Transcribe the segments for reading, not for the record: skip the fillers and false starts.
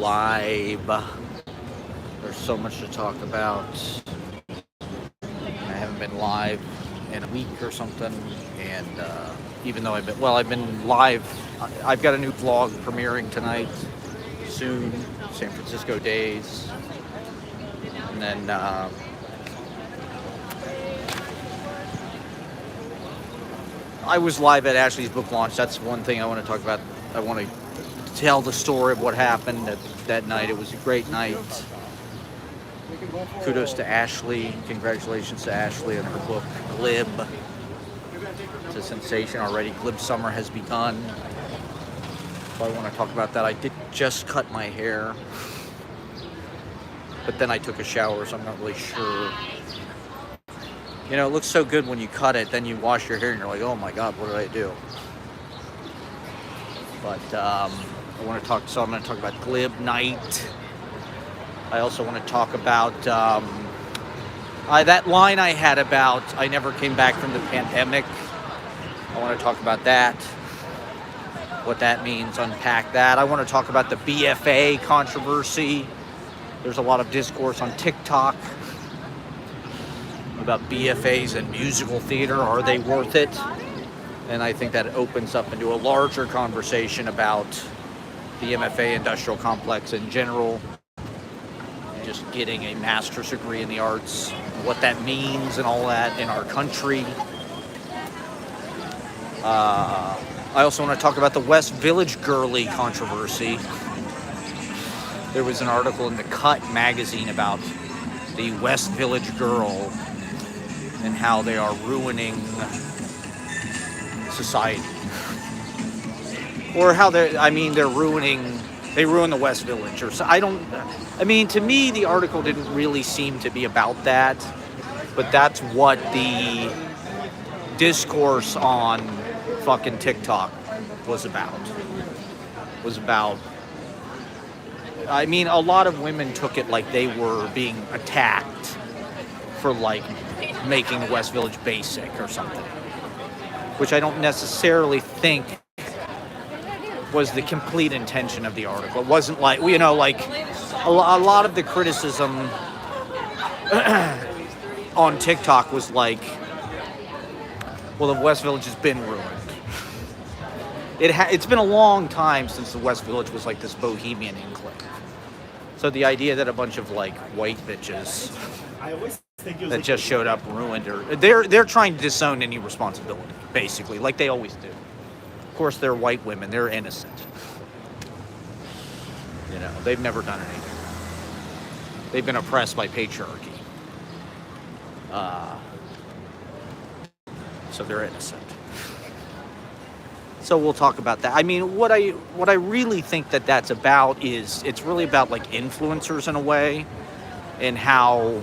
live. There's so much to talk about. I haven't been live in a week or something, and even though I've been live. I've got a new vlog premiering tonight, soon, San Francisco days, and then I was live at Ashley's book launch. That's one thing I want to talk about. I want to tell the story of what happened that night. It was a great night. Kudos to Ashley. Congratulations to Ashley on her book, Glib. It's a sensation already. Glib summer has begun. So I want to talk about that. I did just cut my hair, but then I took a shower, so I'm not really sure. You know, it looks so good when you cut it, then you wash your hair and you're like, oh my God, what did I do? But I want to talk, so I'm going to talk about Glib Night. I also want to talk about that line I had about I never came back from the pandemic. I want to talk about that, what that means, unpack that. I want to talk about the BFA controversy. There's a lot of discourse on TikTok about BFAs and musical theater. Are they worth it? And I think that opens up into a larger conversation about the MFA industrial complex in general, just getting a master's degree in the arts, what that means and all that in our country. I also want to talk about the West Village girly controversy. There was an article in the Cut magazine about the West Village girl and how they are ruining society. Or how they ruin the West Village. Or so, to me, the article didn't really seem to be about that, but that's what the discourse on fucking TikTok was about. A lot of women took it like they were being attacked for like making the West Village basic or something, which I don't necessarily think was the complete intention of the article. It wasn't like, a lot of the criticism on TikTok was like, well, the West Village has been ruined. It's been a long time since the West Village was like this bohemian enclave. So the idea that a bunch of like white bitches that just showed up ruined her, they're trying to disown any responsibility, basically, like they always do. Of course, they're white women. They're innocent. They've never done anything. They've been oppressed by patriarchy. So they're innocent. So we'll talk about that. What I really think that's about is it's really about like influencers in a way, and how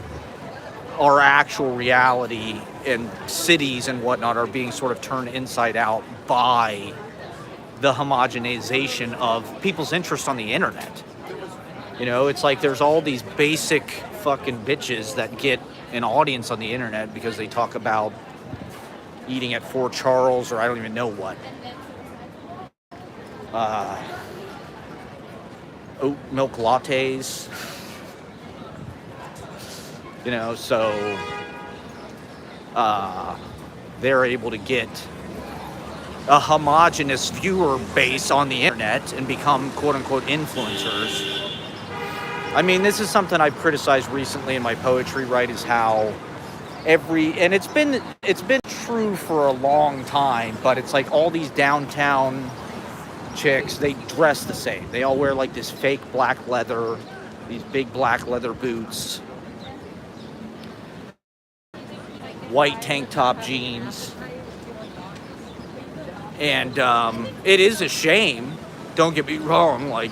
our actual reality and cities and whatnot are being sort of turned inside out by the homogenization of people's interest on the internet. It's like there's all these basic fucking bitches that get an audience on the internet because they talk about eating at Fort Charles or I don't even know what. Oat milk lattes. So they're able to get a homogenous viewer base on the internet and become quote-unquote influencers. This is something I've criticized recently in my poetry, right, is how and it's been true for a long time, but it's like all these downtown chicks, they dress the same. They all wear like this fake black leather, these big black leather boots, white tank top jeans. And it is a shame, don't get me wrong, like,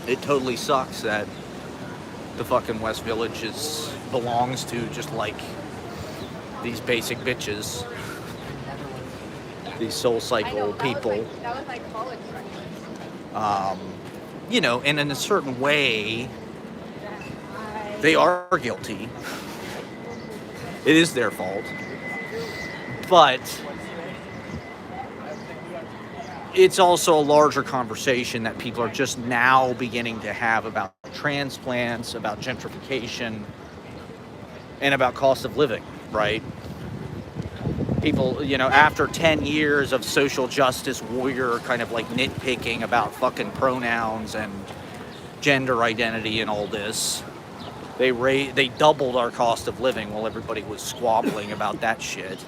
it totally sucks that the fucking West Village belongs to just like these basic bitches, these Soul Cycle people. And in a certain way, they are guilty. It is their fault. But it's also a larger conversation that people are just now beginning to have about transplants, about gentrification, and about cost of living, right? People, after 10 years of social justice warrior kind of like nitpicking about fucking pronouns and gender identity and all this, they doubled our cost of living while everybody was squabbling about that shit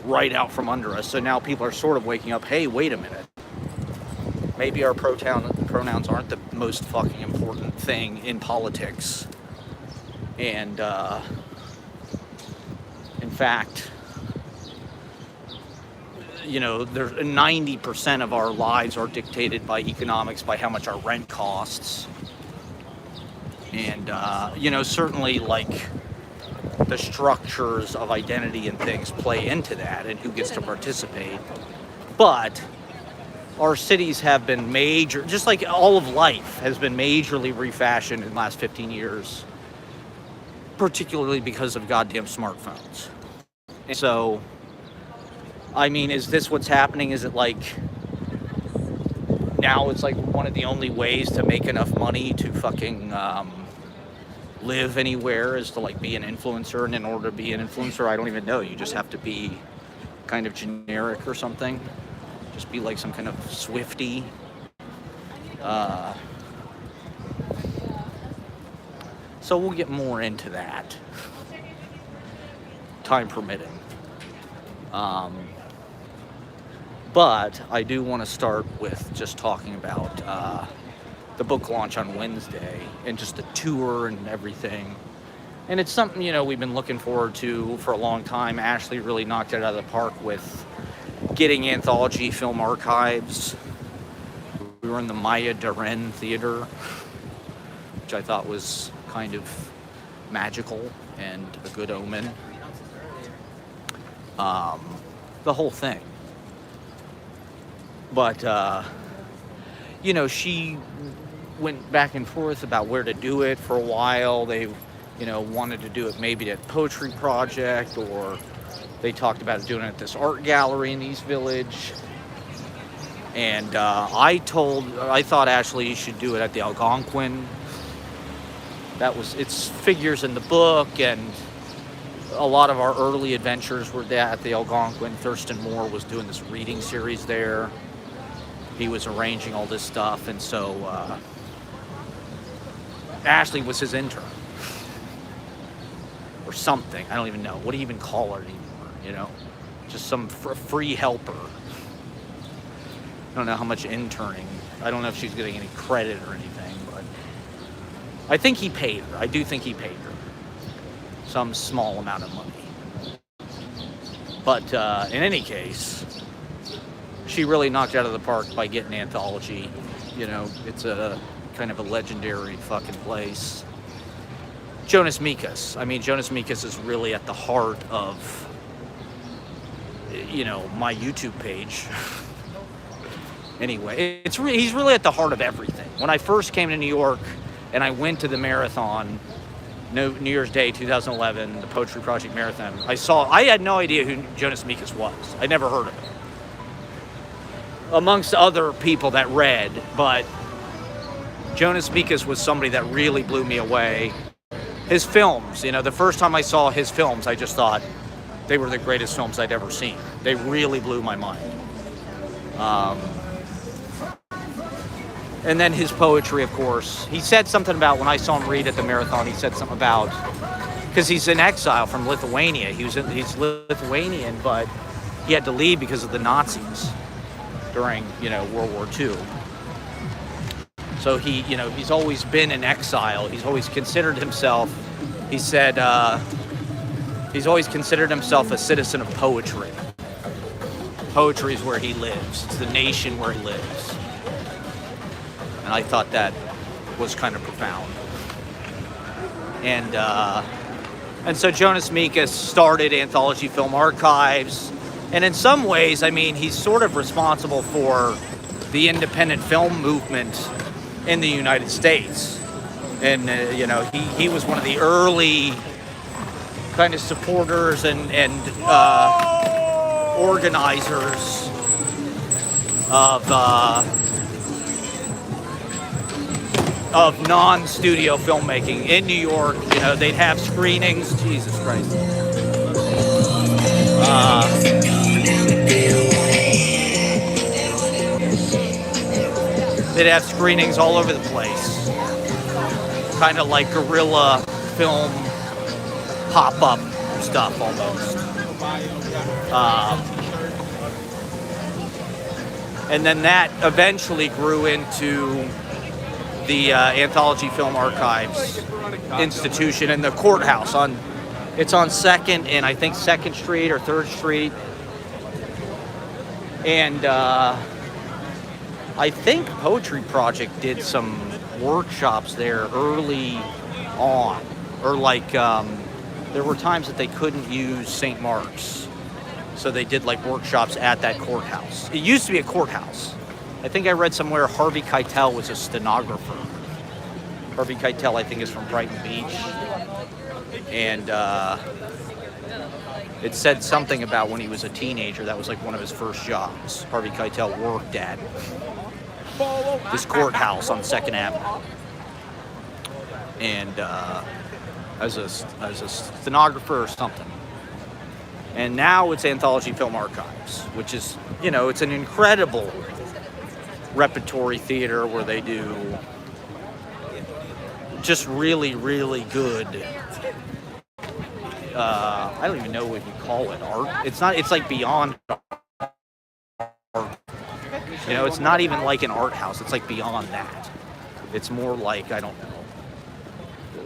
right out from under us. So now people are sort of waking up, hey, wait a minute. Maybe our pronouns aren't the most fucking important thing in politics. And, in fact, there's 90% of our lives are dictated by economics, by how much our rent costs. And, certainly, like, the structures of identity and things play into that and who gets to participate. But our cities have been just like all of life has been majorly refashioned in the last 15 years, particularly because of goddamn smartphones. And so, I mean, is this what's happening? Is it like now it's like one of the only ways to make enough money to fucking live anywhere is to like be an influencer, and in order to be an influencer, I don't even know, you just have to be kind of generic or something, just be like some kind of Swiftie. So we'll get more into that, time permitting. But I do want to start with just talking about the book launch on Wednesday and just the tour and everything. And it's something, we've been looking forward to for a long time. Ashley really knocked it out of the park with getting Anthology Film Archives. We were in the Maya Deren Theater, which I thought was kind of magical and a good omen. The whole thing. But, she went back and forth about where to do it for a while. They, wanted to do it maybe at Poetry Project, or they talked about doing it at this art gallery in East Village. And I thought Ashley should do it at the Algonquin. It's figures in the book, and a lot of our early adventures were at the Algonquin. Thurston Moore was doing this reading series there. He was arranging all this stuff, and so Ashley was his intern. Or something. I don't even know. What do you even call her anymore, Just some free helper. I don't know how much interning. I don't know if she's getting any credit or anything, but I think he paid her. I do think he paid her some small amount of money. But in any case, she really knocked it out of the park by getting Anthology. It's a kind of a legendary fucking place. Jonas Mekas. I mean, Jonas Mekas is really at the heart of, my YouTube page. Anyway, he's really at the heart of everything. When I first came to New York and I went to the marathon, New Year's Day 2011, the Poetry Project Marathon, I had no idea who Jonas Mekas was. I'd never heard of him. Amongst other people that read, but Jonas Mekas was somebody that really blew me away. His films, the first time I saw his films, I just thought they were the greatest films I'd ever seen. They really blew my mind. And then his poetry, of course. He said something about, when I saw him read at the marathon, he said something about, because he's in exile from Lithuania. He's Lithuanian, but he had to leave because of the Nazis during, World War II. So he's always been in exile. He's always considered himself, he said, he's always considered himself a citizen of poetry. Poetry is where he lives. It's the nation where he lives. And I thought that was kind of profound. And so Jonas Mekas started Anthology Film Archives. And in some ways, I mean, he's sort of responsible for the independent film movement in the United States. And, he was one of the early kind of supporters and organizers of non-studio filmmaking in New York. You know, they'd have screenings. Jesus Christ. They'd have screenings all over the place, kind of like guerrilla film pop-up stuff almost. And then that eventually grew into the Anthology Film Archives institution in the courthouse. It's on 2nd and I think 2nd Street or 3rd Street. And I think Poetry Project did some workshops there early on. Or like, there were times that they couldn't use St. Mark's. So they did like workshops at that courthouse. It used to be a courthouse. I think I read somewhere Harvey Keitel was a stenographer. Harvey Keitel, I think, is from Brighton Beach. And it said something about when he was a teenager, that was like one of his first jobs. Harvey Keitel worked at this courthouse on 2nd Avenue. And as a stenographer or something. And now it's Anthology Film Archives, which is, you know, it's an incredible repertory theater where they do just really, really good, I don't even know what you call it, art. It's not, it's like beyond art. You know, it's not even like an art house. It's like beyond that. It's more like, I don't know,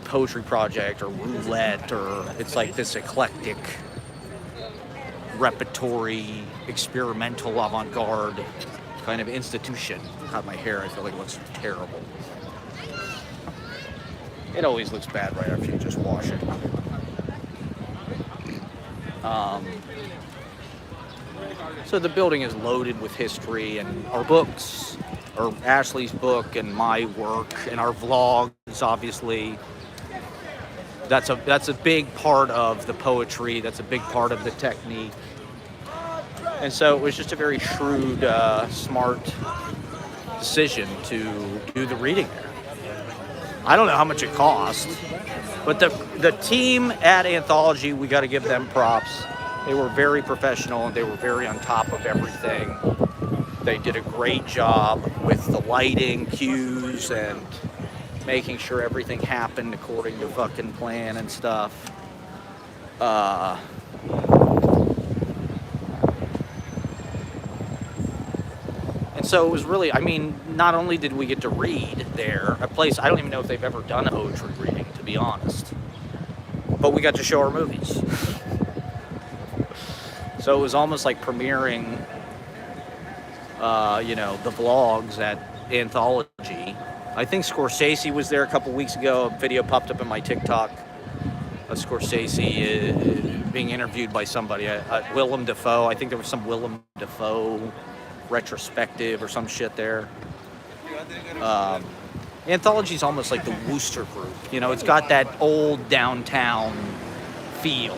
Poetry Project or Roulette, or it's like this eclectic repertory, experimental, avant-garde kind of institution. God, my hair, I feel like it looks terrible. It always looks bad right after you just wash it. So the building is loaded with history and our books, or Ashley's book and my work and our vlogs, obviously. That's a big part of the poetry. That's a big part of the technique. And so it was just a very shrewd, smart decision to do the reading there. I don't know how much it cost, but the team at Anthology, we got to give them props. They were very professional and they were very on top of everything. They did a great job with the lighting, cues, and making sure everything happened according to fucking plan and stuff. And so it was really, I mean, not only did we get to read there, a place, I don't even know if they've ever done a poetry reading, to be honest, but we got to show our movies. So it was almost like premiering, you know, the vlogs at Anthology. I think Scorsese was there a couple weeks ago. A video popped up in my TikTok of Scorsese being interviewed by somebody. Willem Dafoe. I think there was some Willem Dafoe retrospective or some shit there. Anthology's almost like the Wooster Group. You know, it's got that old downtown feel.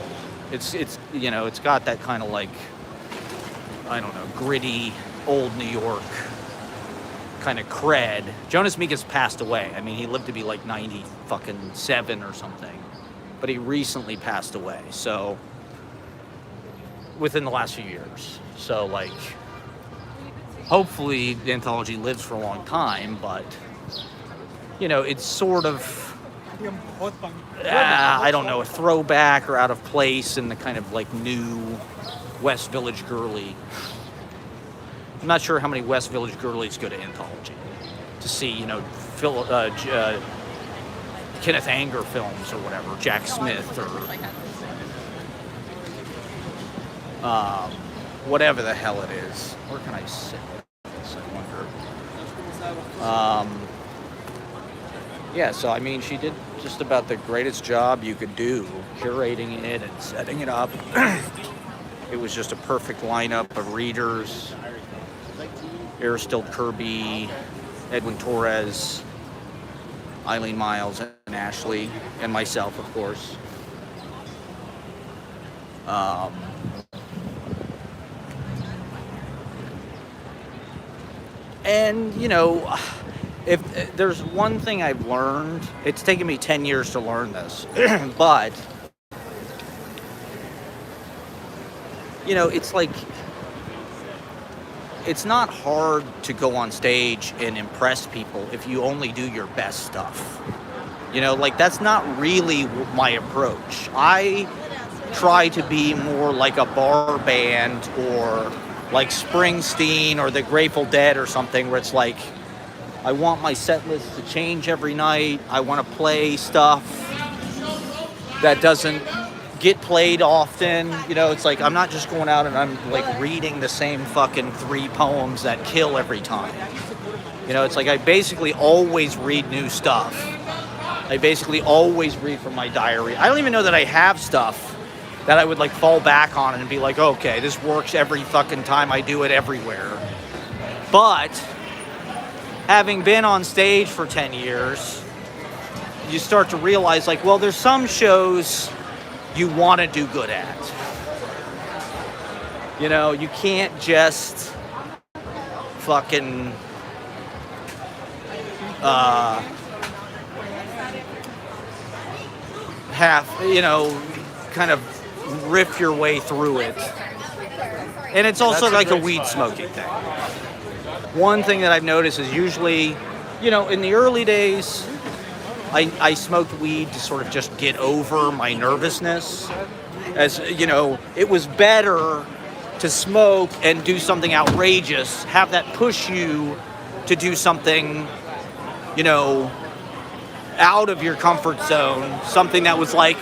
It's you know, it's got that kind of like, I don't know, gritty old New York kind of cred. Jonas Mekas passed away. I mean, he lived to be like 97 or something, but he recently passed away. So within the last few years. So like, hopefully the Anthology lives for a long time, but you know, it's sort of, I don't know, a throwback or out of place in the kind of like new West Village girly. I'm not sure how many West Village girlies go to Anthology to see, you know, Kenneth Anger films or whatever, Jack Smith or whatever the hell it is. Where can I sit? I wonder. Yeah, so I mean, she did just about the greatest job you could do, curating it and setting it up. It was just a perfect lineup of readers. Aristide Kirby, Edwin Torres, Eileen Miles, and Ashley, and myself, of course. And, if there's one thing I've learned, it's taken me 10 years to learn this, but, it's like, it's not hard to go on stage and impress people if you only do your best stuff. That's not really my approach. I try to be more like a bar band or like Springsteen or the Grateful Dead or something, where it's like, I want my set list to change every night. I want to play stuff that doesn't get played often. It's like, I'm not just going out and I'm like reading the same fucking 3 poems that kill every time. It's like I basically always read new stuff. I basically always read from my diary. I don't even know that I have stuff that I would like fall back on and be like, okay, this works every fucking time, I do it everywhere. But having been on stage for 10 years, you start to realize, like, well, there's some shows you want to do good at. You can't just fucking kind of riff your way through it. And it's also like a weed smoking thing. One thing that I've noticed is usually, in the early days, I smoked weed to sort of just get over my nervousness. As, it was better to smoke and do something outrageous, have that push you to do something, out of your comfort zone, something that was like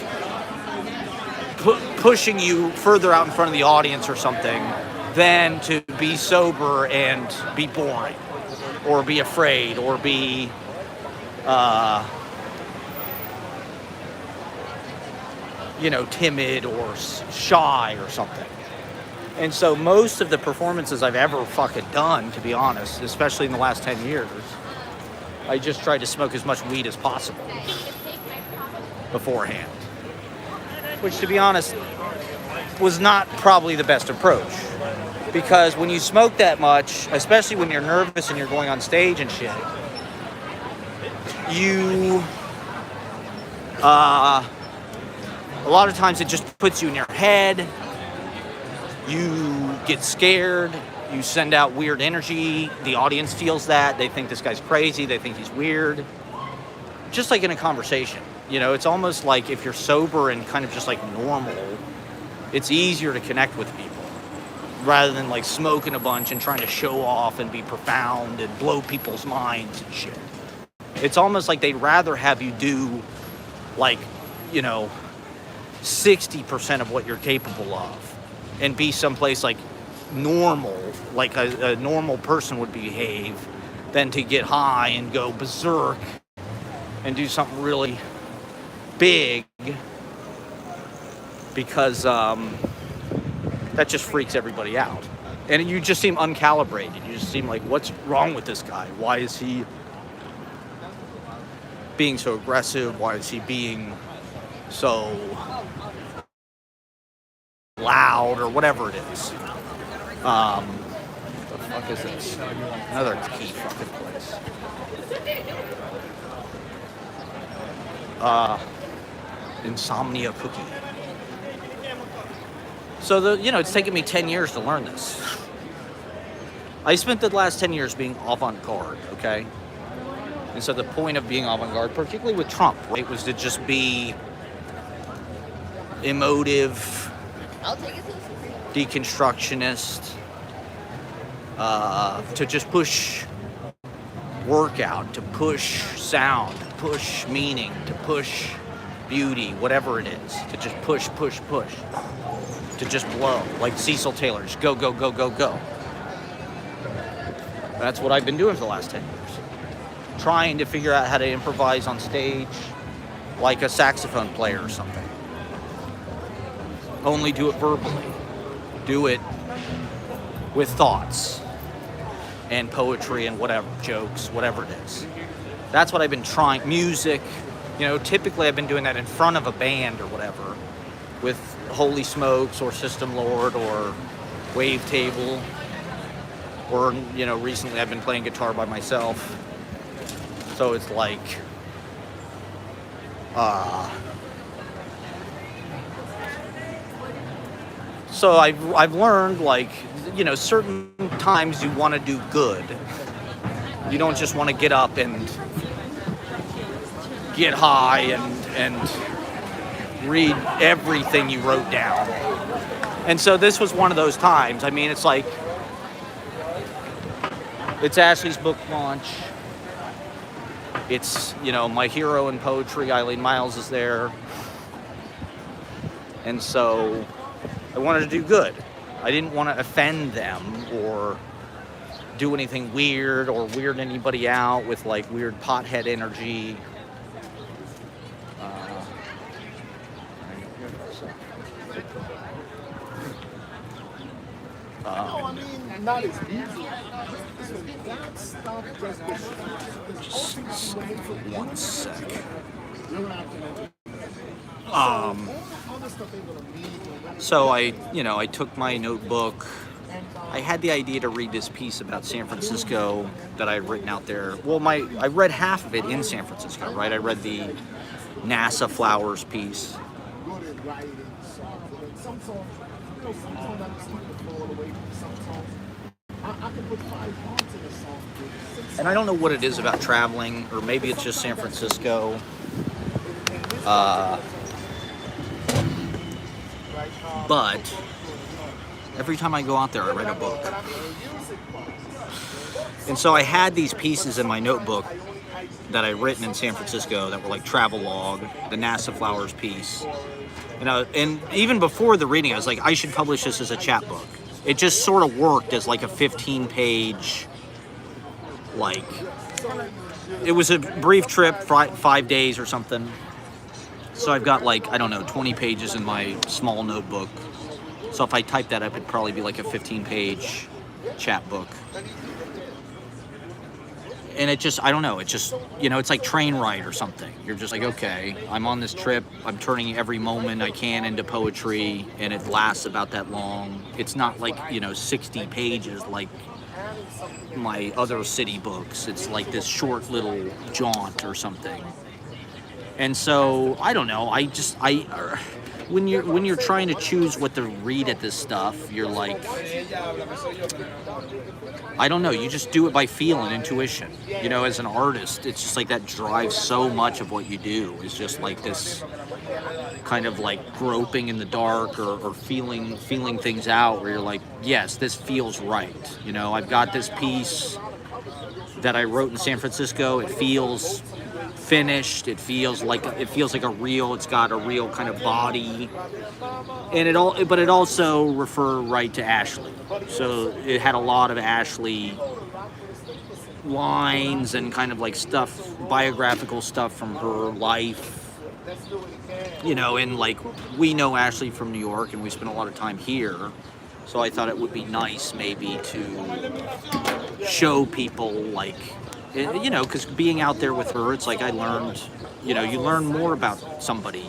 pushing you further out in front of the audience or something, than to be sober and be boring, or be afraid, or be, timid or shy or something. And so most of the performances I've ever fucking done, to be honest, especially in the last 10 years, I just tried to smoke as much weed as possible beforehand. Which, to be honest, was not probably the best approach. Because when you smoke that much, especially when you're nervous and you're going on stage and shit, a lot of times it just puts you in your head. You get scared. You send out weird energy. The audience feels that. They think this guy's crazy. They think he's weird. Just like in a conversation. It's almost like if you're sober and kind of just like normal, it's easier to connect with people rather than like smoking a bunch and trying to show off and be profound and blow people's minds and shit. It's almost like they'd rather have you do like, 60% of what you're capable of and be someplace like normal, like a normal person would behave, than to get high and go berserk and do something really big, because that just freaks everybody out. And you just seem uncalibrated. You just seem like, what's wrong with this guy? Why is he being so aggressive? Why is he being so loud, or whatever it is? What the fuck is this? Another key fucking place. Insomnia cookie. So it's taken me 10 years to learn this. I spent the last 10 years being avant-garde, okay? And so the point of being avant-garde, particularly with Trump, right, was to just be emotive, deconstructionist, to just push workout, to push sound, to push meaning, to push beauty, whatever it is, to just push, to just blow, like Cecil Taylor, just go, go, go, go, go. That's what I've been doing for the last 10 years. Trying to figure out how to improvise on stage like a saxophone player or something. Only do it verbally. Do it with thoughts and poetry and whatever, jokes, whatever it is. That's what I've been trying. Music, typically I've been doing that in front of a band or whatever, with Holy Smokes or System Lord or Wavetable Or, you know, recently I've been playing guitar by myself. So it's like, so I've learned, like, you know, certain times you want to do good. You don't just want to get up and get high and read everything you wrote down. And so this was one of those times. I mean, it's like, it's Ashley's book launch. It's, you know, my hero in poetry, Eileen Miles, is there. And so I wanted to do good. I didn't want to offend them or do anything weird or weird anybody out with like weird pothead energy. Not as easy. Just one sec. So I took my notebook. I had the idea to read this piece about San Francisco that I had written out there. Well, I read half of it in San Francisco, right? I read the NASA flowers piece. And I don't know what it is about traveling, or maybe it's just San Francisco. But every time I go out there, I write a book. And so I had these pieces in my notebook that I'd written in San Francisco that were like travelogue, the NASA flowers piece. And even before the reading, I was like, I should publish this as a chapbook. It just sort of worked as like a 15-page, like, it was a brief trip, 5 days or something. So I've got like, I don't know, 20 pages in my small notebook. So if I type that up, it'd probably be like a 15-page chapbook. And it just, I don't know, it just, you know, it's like train ride or something. You're just like, okay, I'm on this trip. I'm turning every moment I can into poetry, and it lasts about that long. It's not like, you know, 60 pages like my other city books. It's like this short little jaunt or something. And so, I don't know, when you're trying to choose what to read at this stuff, you're like, I don't know, you just do it by feel and intuition. You know, as an artist, it's just like that drives so much of what you do. It's just like this kind of like groping in the dark or feeling things out where you're like, yes, this feels right. You know, I've got this piece that I wrote in San Francisco. It feels finished. It feels like a real. It's got a real kind of body, and but it also refer right to Ashley. So it had a lot of Ashley lines and kind of like stuff, biographical stuff from her life. You know, and like we know Ashley from New York, and we spent a lot of time here. So I thought it would be nice maybe to show people, like, you know, because being out there with her, it's like I learned, you know, you learn more about somebody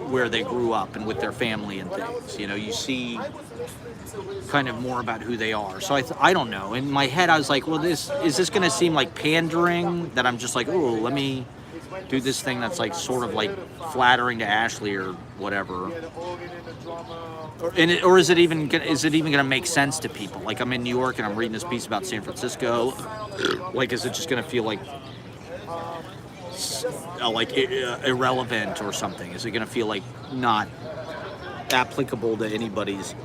where they grew up and with their family and things. You know, you see kind of more about who they are. So I don't know. In my head, I was like, well, is this going to seem like pandering, that I'm just like, oh, let me do this thing that's like sort of like flattering to Ashley or whatever. Or is it even going to make sense to people? Like, I'm in New York and I'm reading this piece about San Francisco. Like, is it just going to feel like irrelevant or something? Is it going to feel like not applicable to anybody's?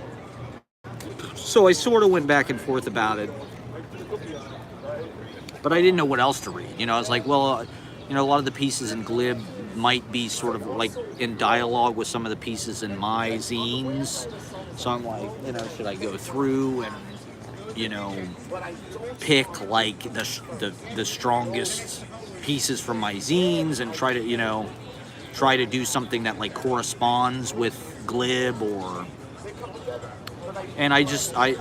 So I sort of went back and forth about it, but I didn't know what else to read. You know, I was like, well, you know, a lot of the pieces in Glib might be sort of like in dialogue with some of the pieces in my zines. So I'm like, you know, should I go through and, you know, pick like the strongest pieces from my zines and try to do something that like corresponds with Glib, or, and I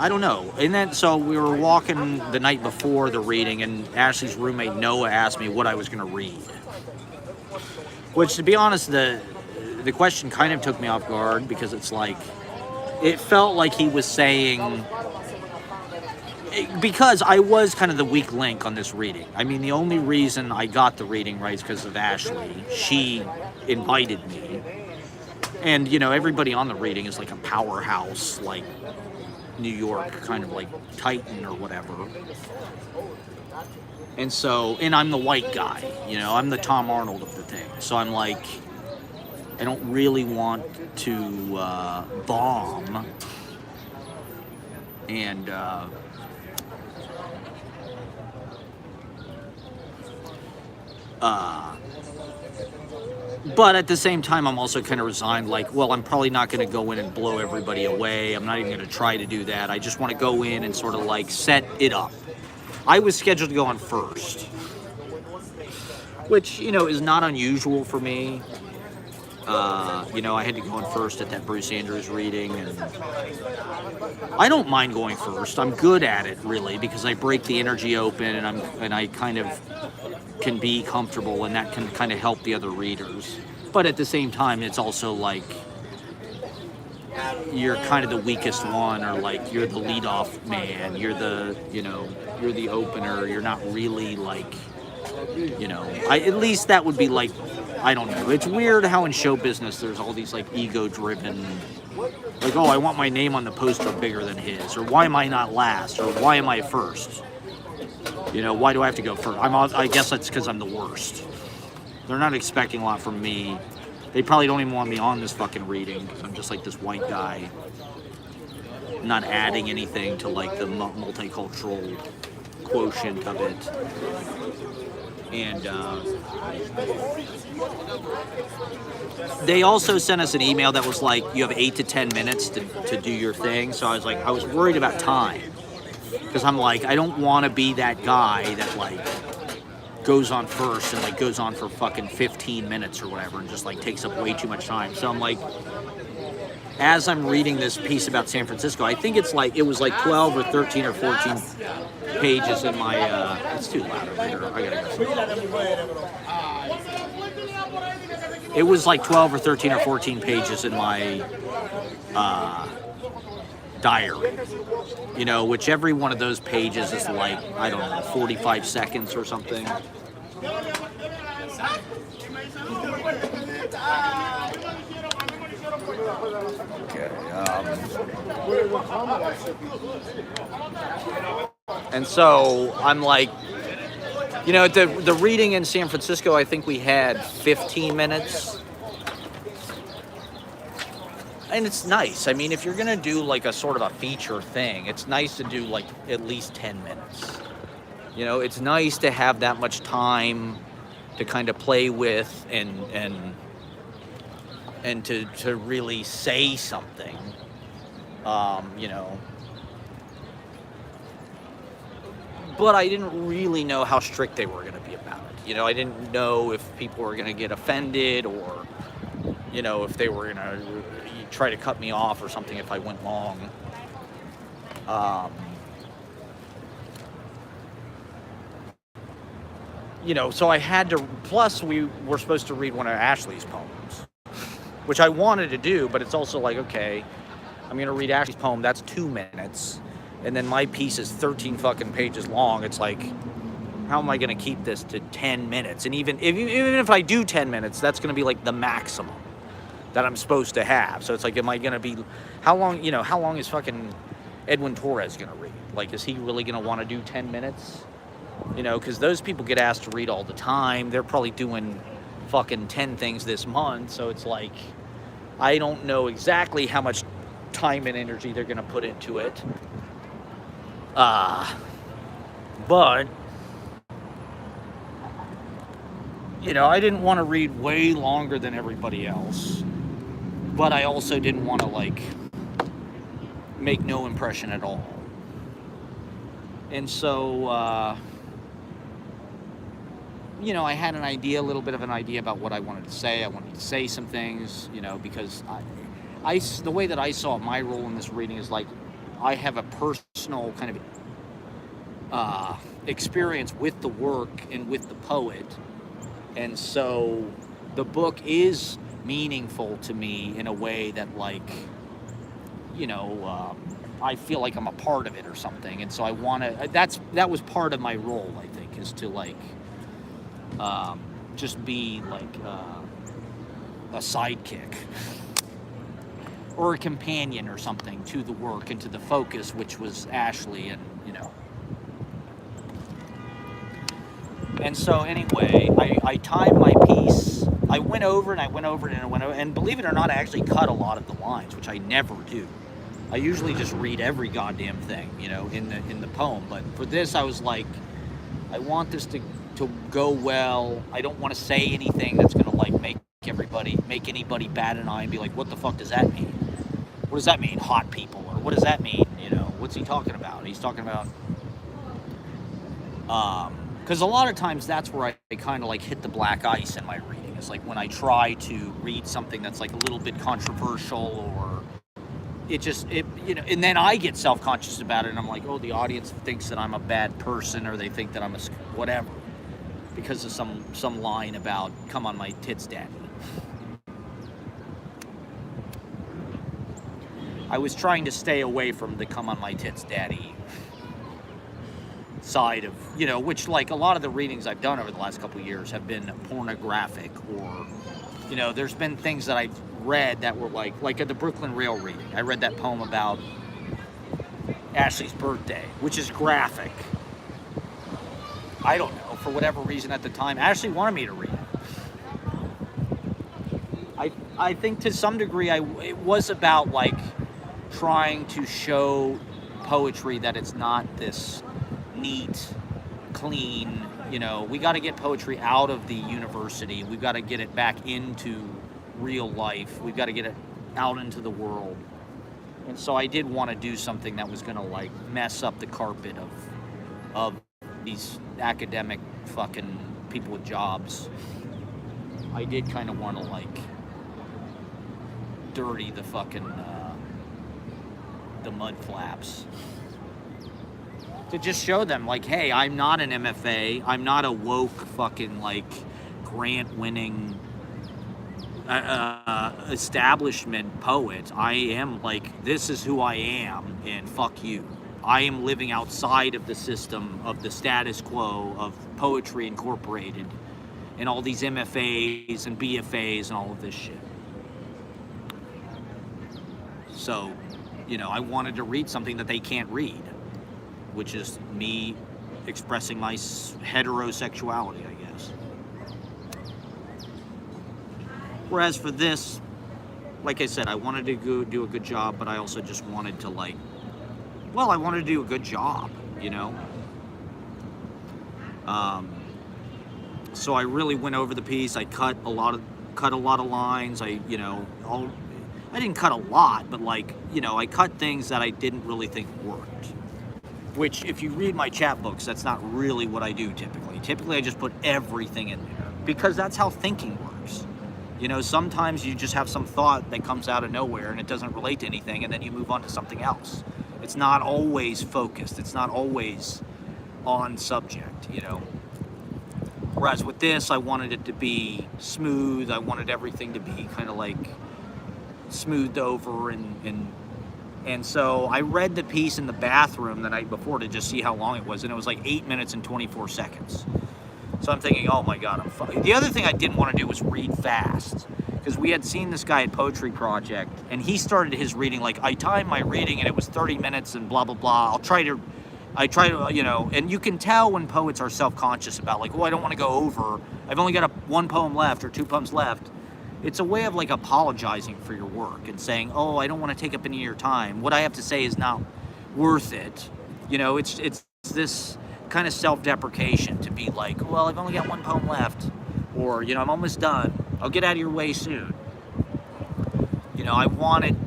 don't know. And then, so we were walking the night before the reading, and Ashley's roommate Noah asked me what I was going to read. Which, to be honest, the question kind of took me off guard, because it's like, it felt like he was saying, because I was kind of the weak link on this reading. I mean, the only reason I got the reading right is because of Ashley. She invited me. And, you know, everybody on the reading is like a powerhouse, like New York, kind of like Titan or whatever. And so, and I'm the white guy, you know, I'm the Tom Arnold of the thing. So I'm like, I don't really want to bomb. And, but at the same time, I'm also kind of resigned, like, well, I'm probably not going to go in and blow everybody away. I'm not even going to try to do that. I just want to go in and sort of like set it up. I was scheduled to go on first, which, you know, is not unusual for me. You know, I had to go on first at that Bruce Andrews reading, and I don't mind going first. I'm good at it, really, because I break the energy open, and I kind of can be comfortable, and that can kind of help the other readers. But at the same time, it's also like you're kind of the weakest one, or like you're the leadoff man. You're the, you know, you're the opener. You're not really like, you know, at least that would be like, I don't know. It's weird how in show business there's all these like ego-driven, like, oh, I want my name on the poster bigger than his, or why am I not last, or why am I first? You know, why do I have to go first? I guess that's because I'm the worst. They're not expecting a lot from me. They probably don't even want me on this fucking reading because I'm just like this white guy, not adding anything to like the multicultural quotient of it. And they also sent us an email that was like, you have 8 to 10 minutes to do your thing. So I was worried about time. Because I'm like, I don't want to be that guy that like goes on first and like goes on for fucking 15 minutes or whatever and just like takes up way too much time. So I'm like, as I'm reading this piece about San Francisco, I think it's like, it was like 12 or 13 or 14 pages in my, it's too loud over here, I gotta go. It was like 12 or 13 or 14 pages in my diary, you know, which every one of those pages is like, I don't know, 45 seconds or something. Okay. And so I'm like, you know, the reading in San Francisco, I think we had 15 minutes. And it's nice. I mean, if you're going to do like a sort of a feature thing, it's nice to do like at least 10 minutes. You know, it's nice to have that much time to kind of play with and to really say something, you know. But I didn't really know how strict they were going to be about it. You know, I didn't know if people were going to get offended or, you know, if they were going to try to cut me off or something if I went long. You know, so I had to, plus we were supposed to read one of Ashley's poems, which I wanted to do, but it's also like, okay, I'm going to read Ashley's poem, that's 2 minutes, and then my piece is 13 fucking pages long. It's like, how am I going to keep this to 10 minutes? And even if I do 10 minutes, that's going to be like the maximum that I'm supposed to have. So it's like, am I going to be, how long is fucking Edwin Torres going to read? Like, is he really going to want to do 10 minutes? You know, because those people get asked to read all the time. They're probably doing fucking 10 things this month. So it's like, I don't know exactly how much time and energy they're going to put into it. But, you know, I didn't want to read way longer than everybody else. But I also didn't want to, like, make no impression at all. And so, you know, I had an idea, a little bit of an idea about what I wanted to say. I wanted to say some things, you know, because the way that I saw my role in this reading is like, I have a personal kind of experience with the work and with the poet. And so the book is meaningful to me in a way that, like, you know, I feel like I'm a part of it or something, and so I want to. That was part of my role, I think, is to like just be like a sidekick or a companion or something to the work and to the focus, which was Ashley, and you know. And so anyway, I timed my piece. I went over and I went over and I went over, and believe it or not, I actually cut a lot of the lines, which I never do. I usually just read every goddamn thing, you know, in the poem. But for this, I was like, I want this to go well. I don't want to say anything that's gonna like make anybody bat an eye and be like, what the fuck does that mean? What does that mean, hot people? Or what does that mean? You know, what's he talking about? He's talking about because a lot of times that's where I kind of like hit the black ice in my reading. It's like when I try to read something that's like a little bit controversial, or it you know, and then I get self-conscious about it, and I'm like, oh, the audience thinks that I'm a bad person, or they think that I'm a whatever because of some line about come on my tits, daddy. I was trying to stay away from the come on my tits, daddy side of, you know, which like a lot of the readings I've done over the last couple of years have been pornographic, or, you know, there's been things that I've read that were like at the Brooklyn Rail reading, I read that poem about Ashley's birthday, which is graphic. I don't know, for whatever reason at the time, Ashley wanted me to read it. I think to some degree it was about like trying to show poetry that it's not this neat, clean, you know, we got to get poetry out of the university. We've got to get it back into real life. We've got to get it out into the world. And so I did want to do something that was going to like mess up the carpet of these academic fucking people with jobs. I did kind of want to like dirty the fucking the mud flaps, to just show them like, hey, I'm not an MFA, I'm not a woke fucking like grant winning establishment poet. I am like, this is who I am, and fuck you. I am living outside of the system of the status quo of Poetry Incorporated and all these MFAs and BFAs and all of this shit. So, you know, I wanted to read something that they can't read, which is me expressing my heterosexuality, I guess. Whereas for this, like I said, I wanted to go do a good job, but I also just wanted to like, well, I wanted to do a good job, you know? So I really went over the piece. I cut a lot of lines. I didn't cut a lot, but like, you know, I cut things that I didn't really think worked. Which, if you read my chat books, that's not really what I do typically. Typically, I just put everything in there because that's how thinking works. You know, sometimes you just have some thought that comes out of nowhere and it doesn't relate to anything, and then you move on to something else. It's not always focused. It's not always on subject, you know. Whereas with this, I wanted it to be smooth. I wanted everything to be kind of like smoothed over, and so I read the piece in the bathroom the night before to just see how long it was, and it was like 8 minutes and 24 seconds. So I'm thinking, oh my God, I'm fucking. The other thing I didn't want to do was read fast, because we had seen this guy at Poetry Project, and he started his reading like, I timed my reading and it was 30 minutes and blah, blah, blah. I try to, you know, and you can tell when poets are self-conscious about like, oh, I don't want to go over. I've only got one poem left or 2 poems left. It's a way of like apologizing for your work and saying, oh, I don't want to take up any of your time. What I have to say is not worth it. You know, it's this kind of self-deprecation to be like, well, I've only got 1 poem left, or, you know, I'm almost done. I'll get out of your way soon. You know, I wanted,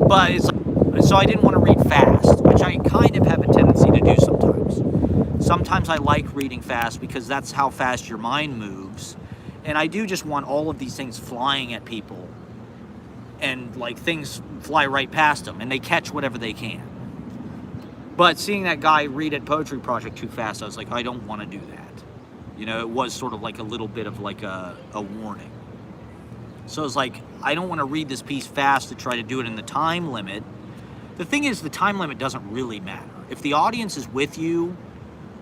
but it's, so I didn't want to read fast, which I kind of have a tendency to do sometimes. Sometimes I like reading fast because that's how fast your mind moves. And I do just want all of these things flying at people, and like things fly right past them and they catch whatever they can. But seeing that guy read at Poetry Project too fast, I was like, I don't want to do that. You know, it was sort of like a little bit of like a warning. So it's like, I don't want to read this piece fast to try to do it in the time limit. The thing is, the time limit doesn't really matter. If the audience is with you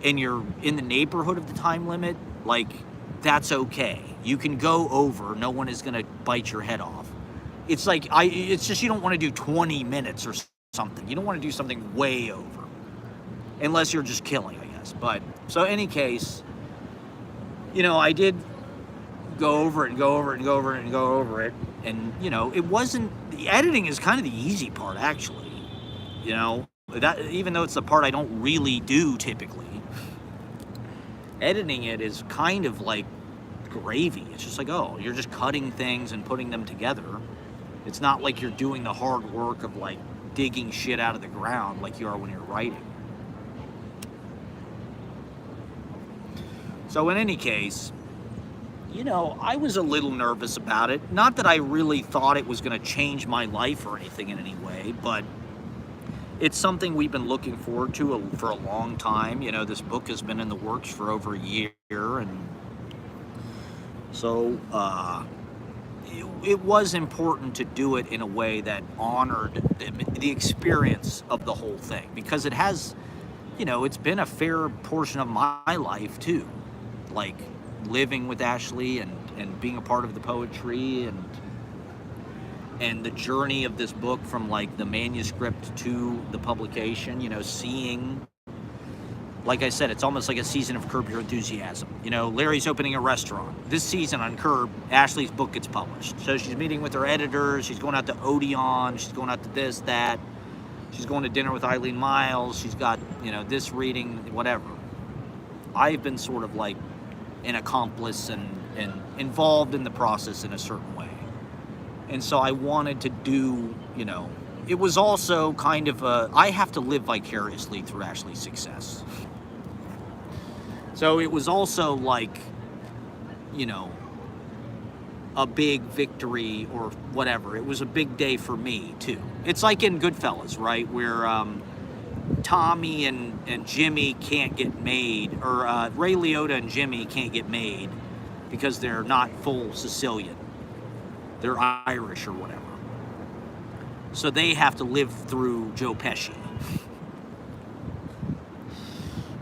and you're in the neighborhood of the time limit, like, that's okay. You can go over. No one is going to bite your head off. It's like, it's just you don't want to do 20 minutes or something. You don't want to do something way over. Unless you're just killing, I guess. But, so in any case, you know, I did go over it and go over it and go over it and go over it. And, you know, it wasn't, the editing is kind of the easy part, actually. You know, that, even though it's the part I don't really do typically, editing it is kind of like gravy. It's just like, oh, you're just cutting things and putting them together. It's not like you're doing the hard work of like digging shit out of the ground like you are when you're writing. So in any case, you know, I was a little nervous about it. Not that I really thought it was going to change my life or anything in any way, but it's something we've been looking forward to for a long time. You know, this book has been in the works for over a year, and so it was important to do it in a way that honored the experience of the whole thing, because it has, you know, it's been a fair portion of my life too, like living with Ashley and being a part of the poetry and the journey of this book from like the manuscript to the publication, you know, seeing, like I said, it's almost like a season of Curb Your Enthusiasm. You know, Larry's opening a restaurant. This season on Curb, Ashley's book gets published. So she's meeting with her editors, she's going out to Odeon, she's going out to this, that, she's going to dinner with Eileen Miles, she's got, you know, this reading, whatever. I've been sort of like an accomplice and involved in the process in a certain way. And so I wanted to do, you know, it was also kind of I have to live vicariously through Ashley's success. So it was also like, you know, a big victory or whatever. It was a big day for me too. It's like in Goodfellas, right? Where Tommy and Jimmy can't get made, or Ray Liotta and Jimmy can't get made because they're not full Sicilian. They're Irish or whatever. So they have to live through Joe Pesci.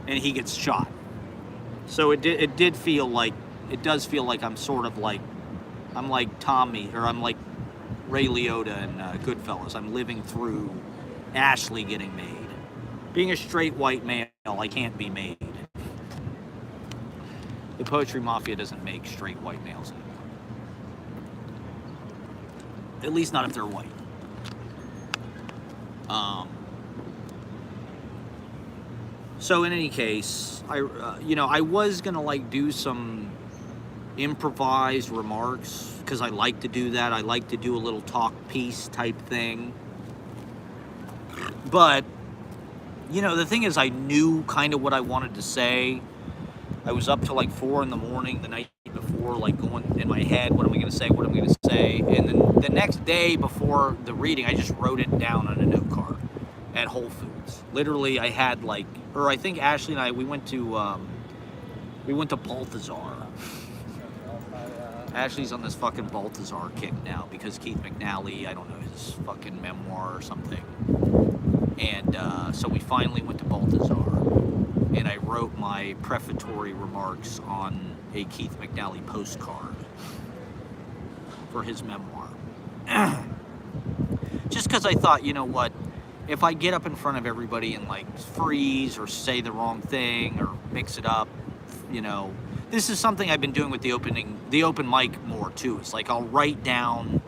And he gets shot. So it does feel like I'm sort of like, I'm like Tommy, or I'm like Ray Liotta in Goodfellas. I'm living through Ashley getting made. Being a straight white male, I can't be made. The Poetry Mafia doesn't make straight white males anymore. At least not if they're white. So in any case, I was gonna like do some improvised remarks because I like to do that. I like to do a little talk piece type thing. But you know, the thing is, I knew kind of what I wanted to say. I was up till like 4 a.m. the night before, like going in my head, what am I going to say? What am I going to say? And then the next day before the reading, I just wrote it down on a note card at Whole Foods. Literally, I had like, or I think Ashley and I, we went to Balthazar. Ashley's on this fucking Balthazar kick now because Keith McNally, I don't know, his fucking memoir or something. And so we finally went to Balthazar, and I wrote my prefatory remarks on a Keith McNally postcard for his memoir. Just because I thought, you know what, if I get up in front of everybody and like freeze or say the wrong thing or mix it up, you know, this is something I've been doing with the open mic more too. It's like I'll write down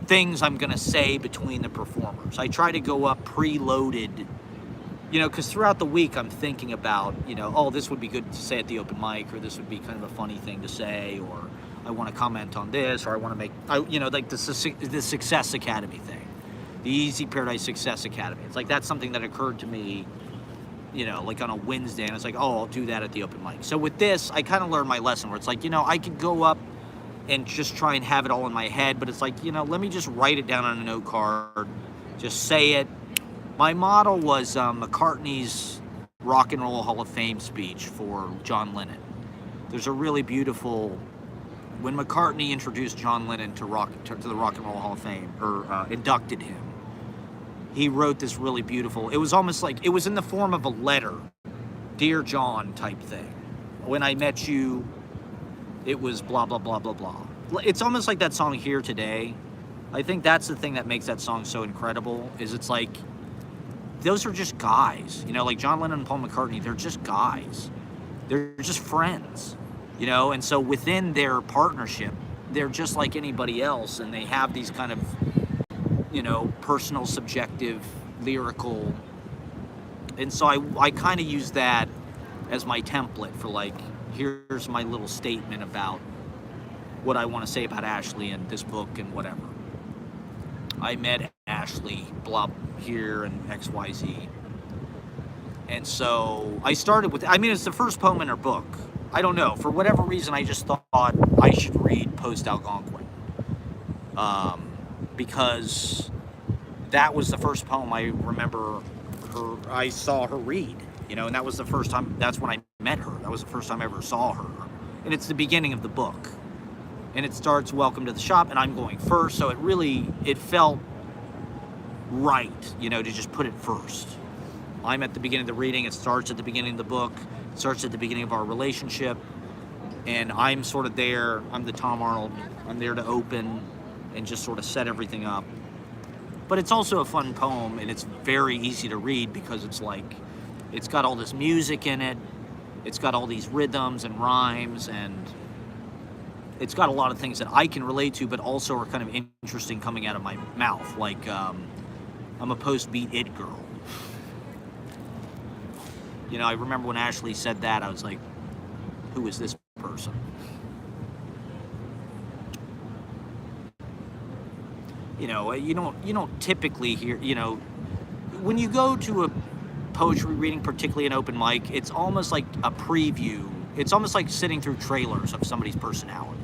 things I'm gonna say between the performers. I try to go up preloaded, you know, because throughout the week I'm thinking about, you know, oh, this would be good to say at the open mic, or this would be kind of a funny thing to say, or I want to comment on this, or I want to make, you know, like the Success Academy thing, the Easy Paradise Success Academy. It's like that's something that occurred to me, you know, like on a Wednesday, and it's like, oh, I'll do that at the open mic. So with this, I kind of learned my lesson where it's like, you know, I could go up and just try and have it all in my head, but it's like, you know, let me just write it down on a note card, just say it. My model was McCartney's Rock and Roll Hall of Fame speech for John Lennon. There's a really beautiful when McCartney introduced John Lennon to the Rock and Roll Hall of Fame, or inducted him, he wrote this really beautiful, it was almost like, it was in the form of a letter, Dear John type thing. When I met you, it was blah, blah, blah, blah, blah. It's almost like that song Here Today. I think that's the thing that makes that song so incredible, is it's like, those are just guys, you know, like John Lennon and Paul McCartney, they're just guys. They're just friends, you know, and so within their partnership, they're just like anybody else, and they have these kind of, you know, personal, subjective, lyrical, and so I kind of use that as my template for like, here's my little statement about what I want to say about Ashley and this book and whatever. I met Ashley, blah, here and XYZ. And so I started with, I mean, it's the first poem in her book. I don't know, for whatever reason, I just thought I should read Post-Algonquin. Because that was the first poem I remember I saw her read, you know, and that was the first time, that's when I met her. That was the first time I ever saw her. And it's the beginning of the book. And it starts, welcome to the shop, and I'm going first, so it felt right, you know, to just put it first. I'm at the beginning of the reading, it starts at the beginning of the book, it starts at the beginning of our relationship, and I'm sort of there, I'm the Tom Arnold, I'm there to open and just sort of set everything up. But it's also a fun poem, and it's very easy to read because it's like, it's got all this music in it, it's got all these rhythms and rhymes, and it's got a lot of things that I can relate to, but also are kind of interesting coming out of my mouth. Like, I'm a post-beat it girl. You know, I remember when Ashley said that, I was like, who is this person? You know, you don't typically hear, you know, when you go to a poetry reading, particularly an open mic, it's almost like a preview. It's almost like sitting through trailers of somebody's personality.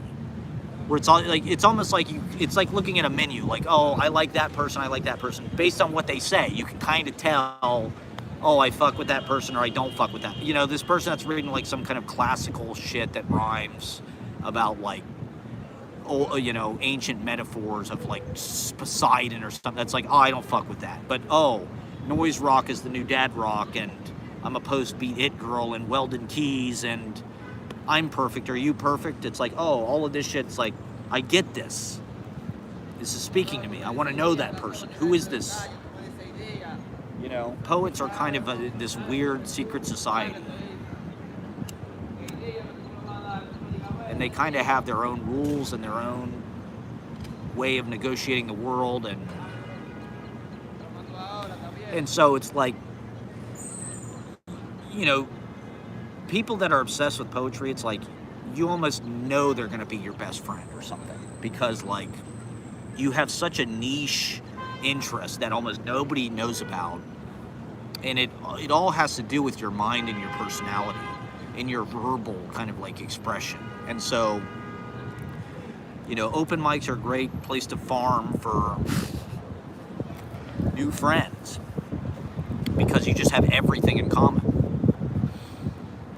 Where it's all like, it's almost like it's like looking at a menu, like, oh, I like that person, based on what they say. You can kind of tell, oh, I fuck with that person or I don't fuck with that. You know, this person that's reading like some kind of classical shit that rhymes about like, oh, you know, ancient metaphors of like Poseidon or something. That's like, oh, I don't fuck with that. But oh, noise rock is the new dad rock, and I'm a post-beat it girl, and Weldon Keys, and I'm perfect. Are you perfect? It's like, oh, all of this shit's like, I get this. This is speaking to me. I want to know that person. Who is this? You know, poets are kind of this weird secret society. And they kind of have their own rules and their own way of negotiating the world, and so it's like, you know, people that are obsessed with poetry, it's like you almost know they're going to be your best friend or something, because like you have such a niche interest that almost nobody knows about, and it all has to do with your mind and your personality and your verbal kind of like expression. And so, you know, open mics are a great place to farm for new friends, because you just have everything in common,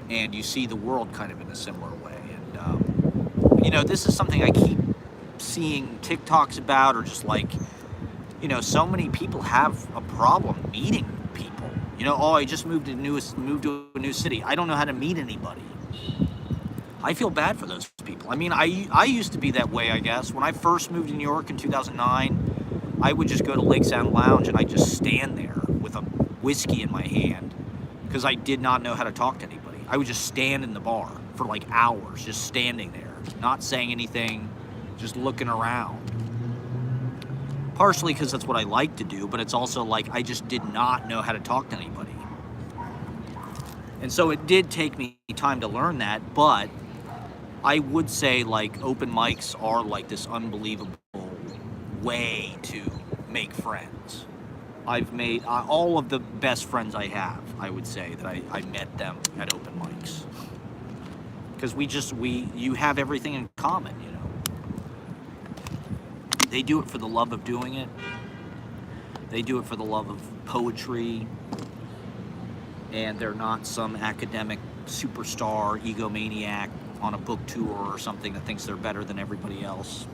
and you see the world kind of in a similar way. And you know, this is something I keep seeing TikToks about, or just like, you know, so many people have a problem meeting people. You know, oh, I just moved to a new city, I don't know how to meet anybody. I feel bad for those people. I mean, I used to be that way, I guess. When I first moved to New York in 2009, I would just go to Lake Sound Lounge and I'd just stand there with a whiskey in my hand, because I did not know how to talk to anybody. I would just stand in the bar for like hours, just standing there, not saying anything, just looking around. Partially because that's what I like to do, but it's also like I just did not know how to talk to anybody. And so it did take me time to learn that, but I would say like open mics are like this unbelievable way to make friends. I've made all of the best friends I have, I would say, that I met them at open mics. Because you have everything in common, you know. They do it for the love of doing it. They do it for the love of poetry. And they're not some academic superstar, egomaniac on a book tour or something that thinks they're better than everybody else.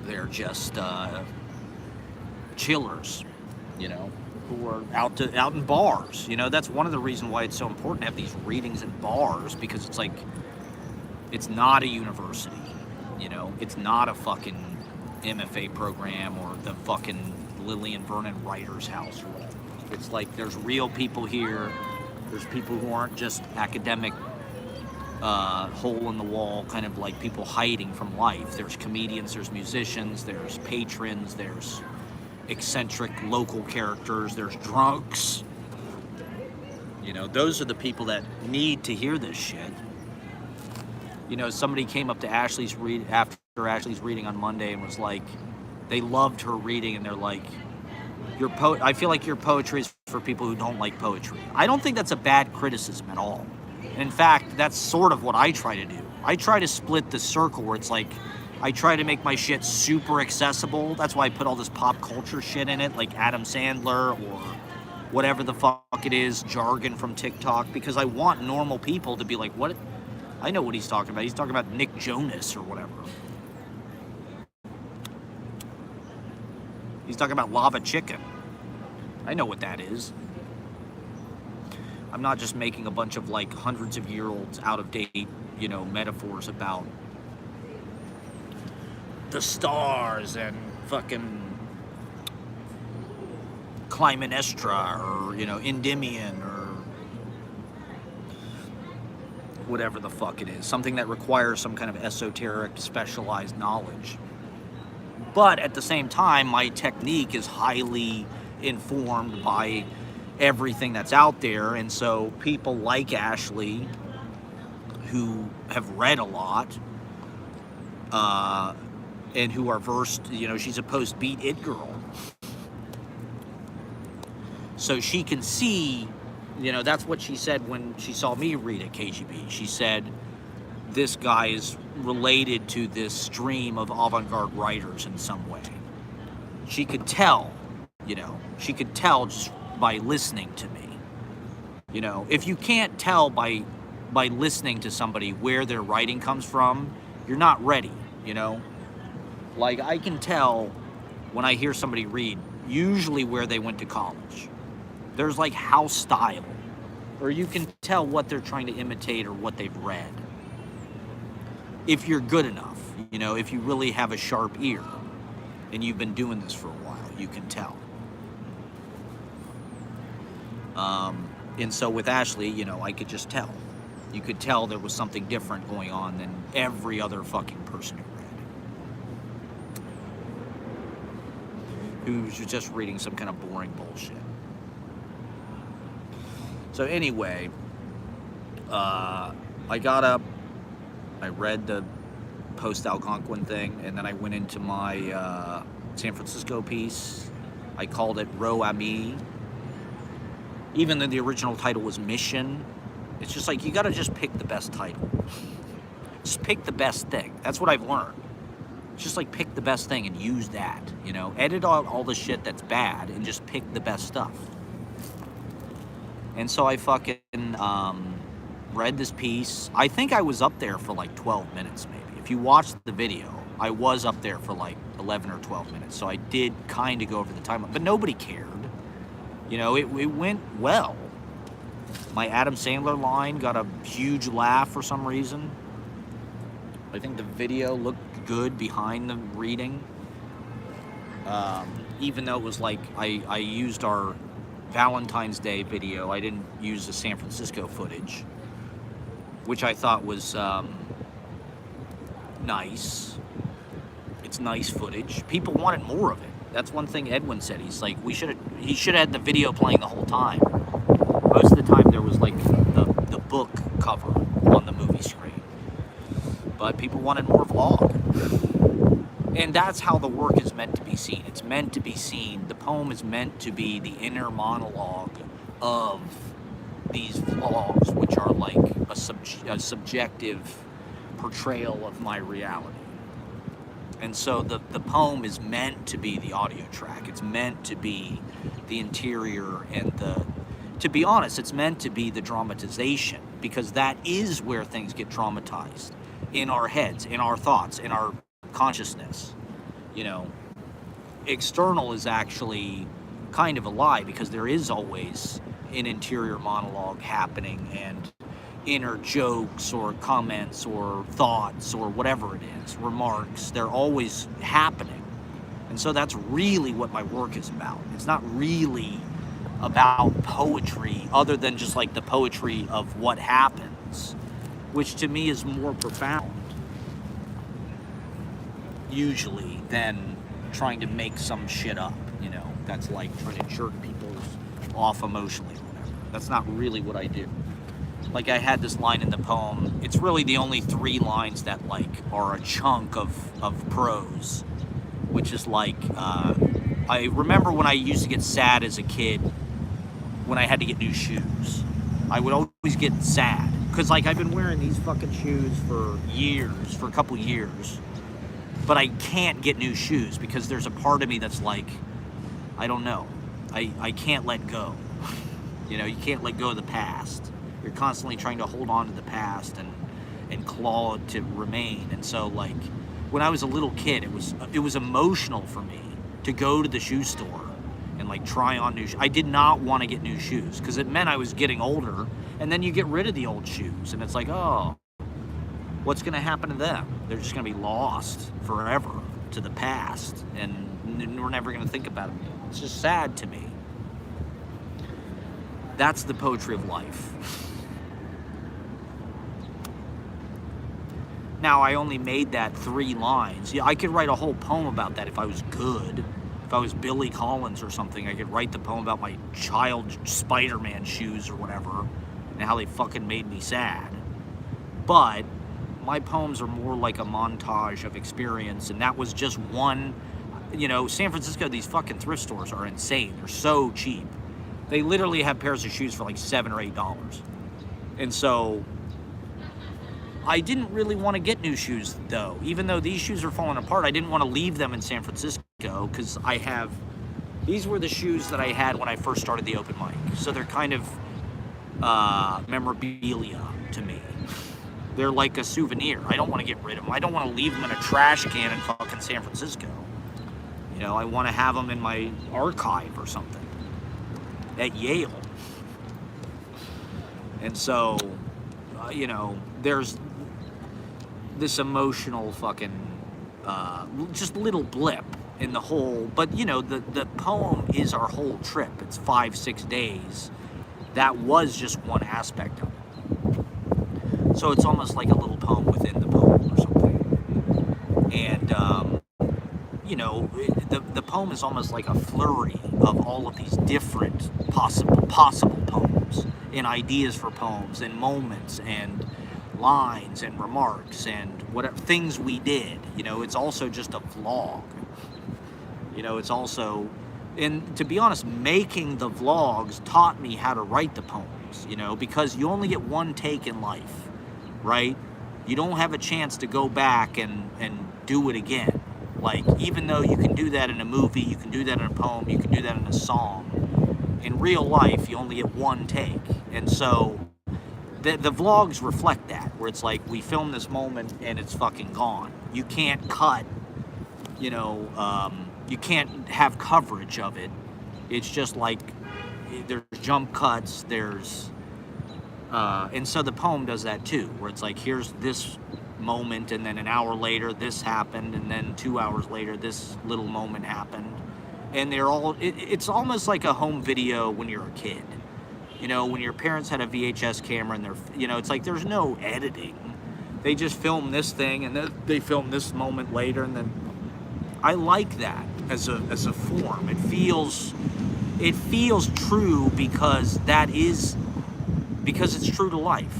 They're just chillers, you know, who are out in bars. You know, that's one of the reasons why it's so important to have these readings in bars, because it's like, it's not a university, you know, it's not a fucking MFA program or the fucking Lillian Vernon Writer's House or whatever. It's like there's real people here. There's people who aren't just academic hole in the wall, kind of like people hiding from life. There's comedians, there's musicians, there's patrons, there's eccentric local characters, there's drunks. You know, those are the people that need to hear this shit. You know, somebody came up to Ashley's after Ashley's reading on Monday and was like, they loved her reading, and they're like, I feel like your poetry is for people who don't like poetry. I don't think that's a bad criticism at all. And in fact, that's sort of what I try to do. I try to split the circle where it's like, I try to make my shit super accessible. That's why I put all this pop culture shit in it, like Adam Sandler or whatever the fuck it is, jargon from TikTok, because I want normal people to be like, what? I know what he's talking about. He's talking about Nick Jonas or whatever. He's talking about lava chicken. I know what that is. I'm not just making a bunch of like hundreds of year olds out of date, you know, metaphors about the stars and fucking Clytemnestra or, you know, Endymion or whatever the fuck it is. Something that requires some kind of esoteric, specialized knowledge. But at the same time, my technique is highly informed by everything that's out there. And so people like Ashley, who have read a lot, and who are versed, you know, she's a post-beat it girl. So she can see, you know, that's what she said when she saw me read at KGB. She said, this guy is related to this stream of avant-garde writers in some way. She could tell, you know, she could tell just by listening to me. You know, if you can't tell by listening to somebody where their writing comes from, you're not ready, you know? Like, I can tell when I hear somebody read, usually where they went to college. There's like house style, or you can tell what they're trying to imitate or what they've read. If you're good enough, you know, if you really have a sharp ear and you've been doing this for a while, you can tell. And so with Ashley, you know, I could just tell. You could tell there was something different going on than every other fucking person who read. Who's just reading some kind of boring bullshit. So anyway, I got up, I read the post-Algonquin thing, and then I went into my San Francisco piece. I called it Ro Ami. Even though the original title was Mission, it's just like, you gotta just pick the best title. Just pick the best thing. That's what I've learned. It's just like, pick the best thing and use that, you know? Edit out all the shit that's bad and just pick the best stuff. And so I fucking read this piece. I think I was up there for like 12 minutes maybe. If you watch the video, I was up there for like 11 or 12 minutes. So I did kind of go over the time, but nobody cared. You know, it went well. My Adam Sandler line got a huge laugh for some reason. I think the video looked good behind the reading. Even though it was like, I used our Valentine's Day video. I didn't use the San Francisco footage, which I thought was nice. It's nice footage. People wanted more of it. That's one thing Edwin said. He's like, he should have had the video playing the whole time. Most of the time there was like the book cover on the movie screen. But people wanted more vlog. And that's how the work is meant to be seen. It's meant to be seen. The poem is meant to be the inner monologue of these vlogs, which are like a subjective portrayal of my reality. And so the poem is meant to be the audio track. It's meant to be the interior and to be honest, it's meant to be the dramatization because that is where things get traumatized, in our heads, in our thoughts, in our consciousness. You know, external is actually kind of a lie, because there is always an interior monologue happening, and inner jokes or comments or thoughts or whatever it is, remarks, they're always happening. And so that's really what my work is about. It's not really about poetry other than just like the poetry of what happens, which to me is more profound usually than trying to make some shit up, you know, that's like trying to jerk people off emotionally or whatever. That's not really what I do. Like, I had this line in the poem, it's really the only 3 lines that like are a chunk of prose, which is like, I remember when I used to get sad as a kid when I had to get new shoes. I would always get sad, because like I've been wearing these fucking shoes for years, for a couple years, but I can't get new shoes because there's a part of me that's like, I don't know, I can't let go. You know, you can't let go of the past. You're constantly trying to hold on to the past and claw to remain. And so like when I was a little kid, it was emotional for me to go to the shoe store and like try on new shoes. I did not want to get new shoes because it meant I was getting older, and then you get rid of the old shoes and it's like, oh, what's going to happen to them? They're just going to be lost forever to the past, and we're never going to think about them again. It's just sad to me. That's the poetry of life. Now, I only made that 3 lines. Yeah, I could write a whole poem about that if I was good. If I was Billy Collins or something, I could write the poem about my child Spider-Man shoes or whatever, and how they fucking made me sad. But my poems are more like a montage of experience, and that was just one. You know, San Francisco, these fucking thrift stores are insane. They're so cheap. They literally have pairs of shoes for like $7 or $8. And so I didn't really want to get new shoes, though. Even though these shoes are falling apart, I didn't want to leave them in San Francisco, because these were the shoes that I had when I first started the open mic. So they're kind of memorabilia to me. They're like a souvenir. I don't want to get rid of them. I don't want to leave them in a trash can in fucking San Francisco. You know, I want to have them in my archive or something at Yale. And so, you know, there's this emotional fucking just little blip in the whole, but you know, the poem is our whole trip. It's 5-6 days. That was just one aspect of it. So it's almost like a little poem within the poem or something. And you know, the poem is almost like a flurry of all of these different possible poems, and ideas for poems, and moments, and lines, and remarks, and whatever things we did. You know, it's also just a vlog. You know, it's also, and to be honest, making the vlogs taught me how to write the poems, you know, because you only get one take in life, right? You don't have a chance to go back and do it again. Like, even though you can do that in a movie, you can do that in a poem, you can do that in a song, in real life, you only get one take. And so the vlogs reflect that, where it's like, we film this moment and it's fucking gone. You can't cut, you know, you can't have coverage of it. It's just like, there's jump cuts, there's, and so the poem does that too, where it's like, here's this moment, and then an hour later this happened, and then 2 hours later this little moment happened. And they're all, it's almost like a home video when you're a kid. You know, when your parents had a VHS camera and they're, you know, it's like there's no editing. They just film this thing and then they film this moment later, and then I like that as a form. It feels true because it's true to life.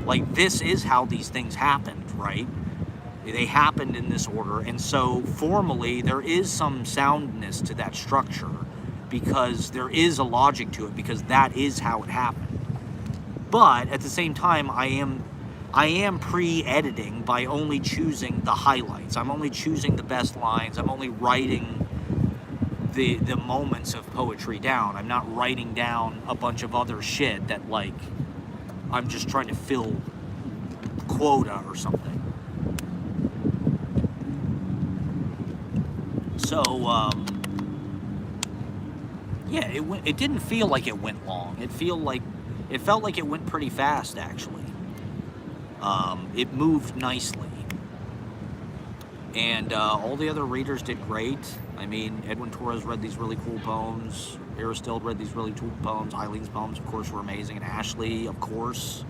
Like, this is how these things happened, right? They happened in this order, and so formally there is some soundness to that structure, because there is a logic to it, because that is how it happened. But at the same time, I am pre-editing by only choosing the highlights. I'm only choosing the best lines. I'm only writing the moments of poetry down. I'm not writing down a bunch of other shit that, like, I'm just trying to fill quota or something. So, yeah, it didn't feel like it went long. It felt like it went pretty fast, actually. It moved nicely. And all the other readers did great. I mean, Edwin Torres read these really cool poems. Aristide read these really cool poems. Eileen's poems, of course, were amazing. And Ashley, of course,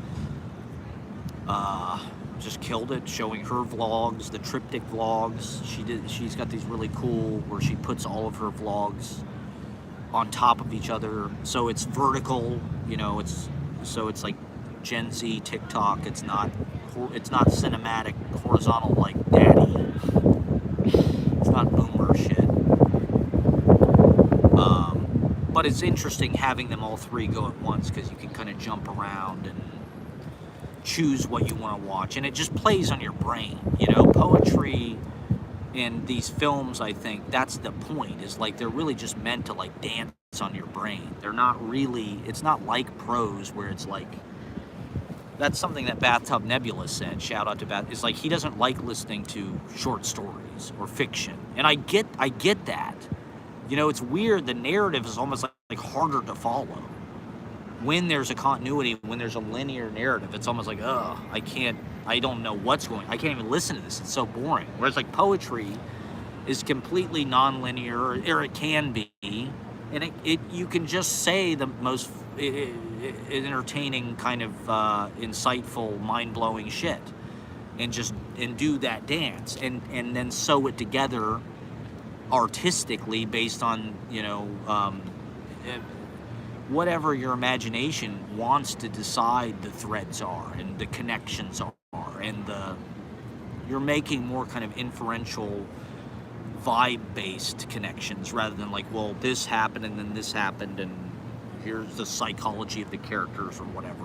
just killed it, showing her vlogs, the triptych vlogs. She's got these really cool, where she puts all of her vlogs on top of each other. So it's vertical, you know, it's like Gen Z TikTok. It's not cinematic, horizontal like Daddy. It's not boomer shit. But it's interesting having them all three go at once, because you can kind of jump around and choose what you want to watch, and it just plays on your brain. You know, poetry in these films, I think that's the point, is like they're really just meant to like dance on your brain. They're not really, it's not like prose where it's like, that's something that Bathtub Nebula said, shout out to Bath, is like he doesn't like listening to short stories or fiction. And I get that. You know, it's weird, the narrative is almost like harder to follow. When there's a continuity, when there's a linear narrative, it's almost like, ugh, I don't know what's going on. I can't even listen to this, it's so boring. Whereas like poetry is completely non-linear, or it can be, and you can just say the most entertaining, kind of insightful, mind-blowing shit, and do that dance, and then sew it together artistically based on, you know, whatever your imagination wants to decide the threads are and the connections are, and you're making more kind of inferential, vibe-based connections rather than like, well, this happened and then this happened and here's the psychology of the characters or whatever.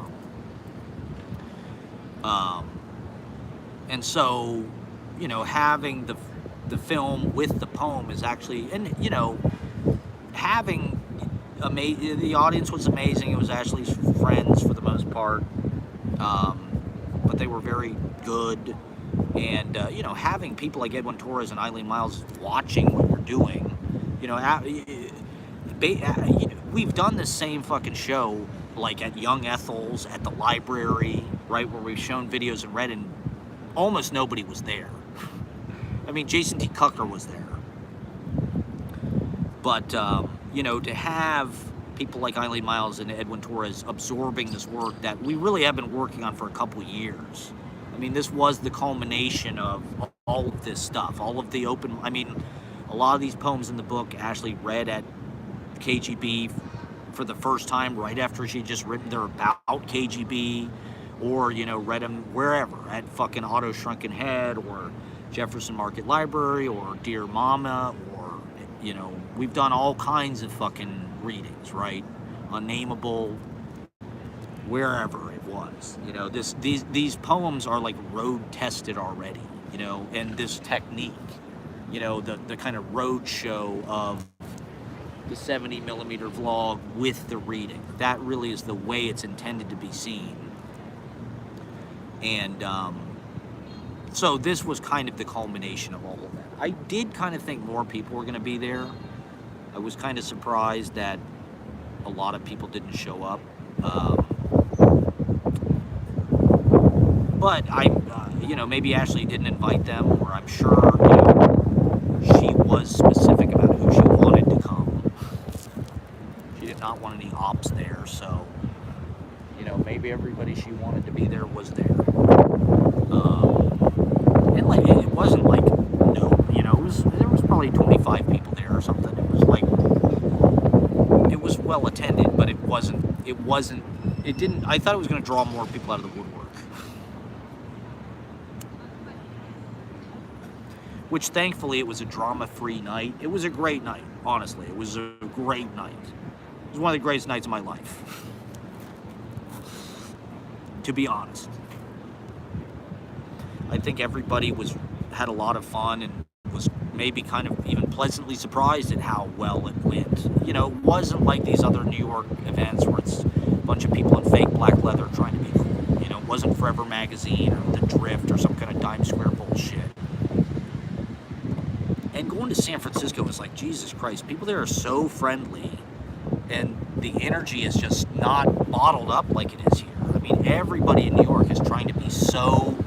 And so, you know, having the film with the poem is actually, and you know, having the audience was amazing. It was Ashley's friends for the most part, but they were very good. And you know, having people like Edwin Torres and Eileen Miles watching what you're doing, you know, we've done the same fucking show like at Young Ethel's, at the library, right, where we've shown videos and read, and almost nobody was there. I mean, Jason T. Cucker was there. But, you know, to have people like Eileen Miles and Edwin Torres absorbing this work that we really have been working on for a couple years. I mean, this was the culmination of all of this stuff, all of the open, I mean, a lot of these poems in the book Ashley read at KGB for the first time right after she'd just written there about KGB, or, you know, read them wherever, at fucking Otto Shrunken Head, or Jefferson Market Library, or Dear Mama, or, you know, we've done all kinds of fucking readings, right? Unnameable, wherever it was. You know, these poems are like road tested already, you know, and this technique, you know, the kind of road show of the 70mm vlog with the reading. That really is the way it's intended to be seen. And so this was kind of the culmination of all of that. I did kind of think more people were going to be there. I was kind of surprised that a lot of people didn't show up. But you know, maybe Ashley didn't invite them, or I'm sure, you know, she was specific about who she wanted to come. She did not want any ops there, so, you know, maybe everybody she wanted to be there was there. And like, it wasn't like, no, you know, there was probably 25 people there or something. It was like, it was well attended, but it didn't, I thought it was going to draw more people out of the woodwork. Which thankfully it was a drama-free night. It was a great night, honestly. It was a great night. It was one of the greatest nights of my life, to be honest. I think everybody had a lot of fun and was maybe kind of even pleasantly surprised at how well it went. You know, it wasn't like these other New York events where it's a bunch of people in fake black leather trying to be cool. wasn't Forever Magazine or The Drift or some kind of Dime Square bullshit. And going to San Francisco is like, Jesus Christ, people there are so friendly, and the energy is just not bottled up like it is here. I mean, everybody in New York is trying to be so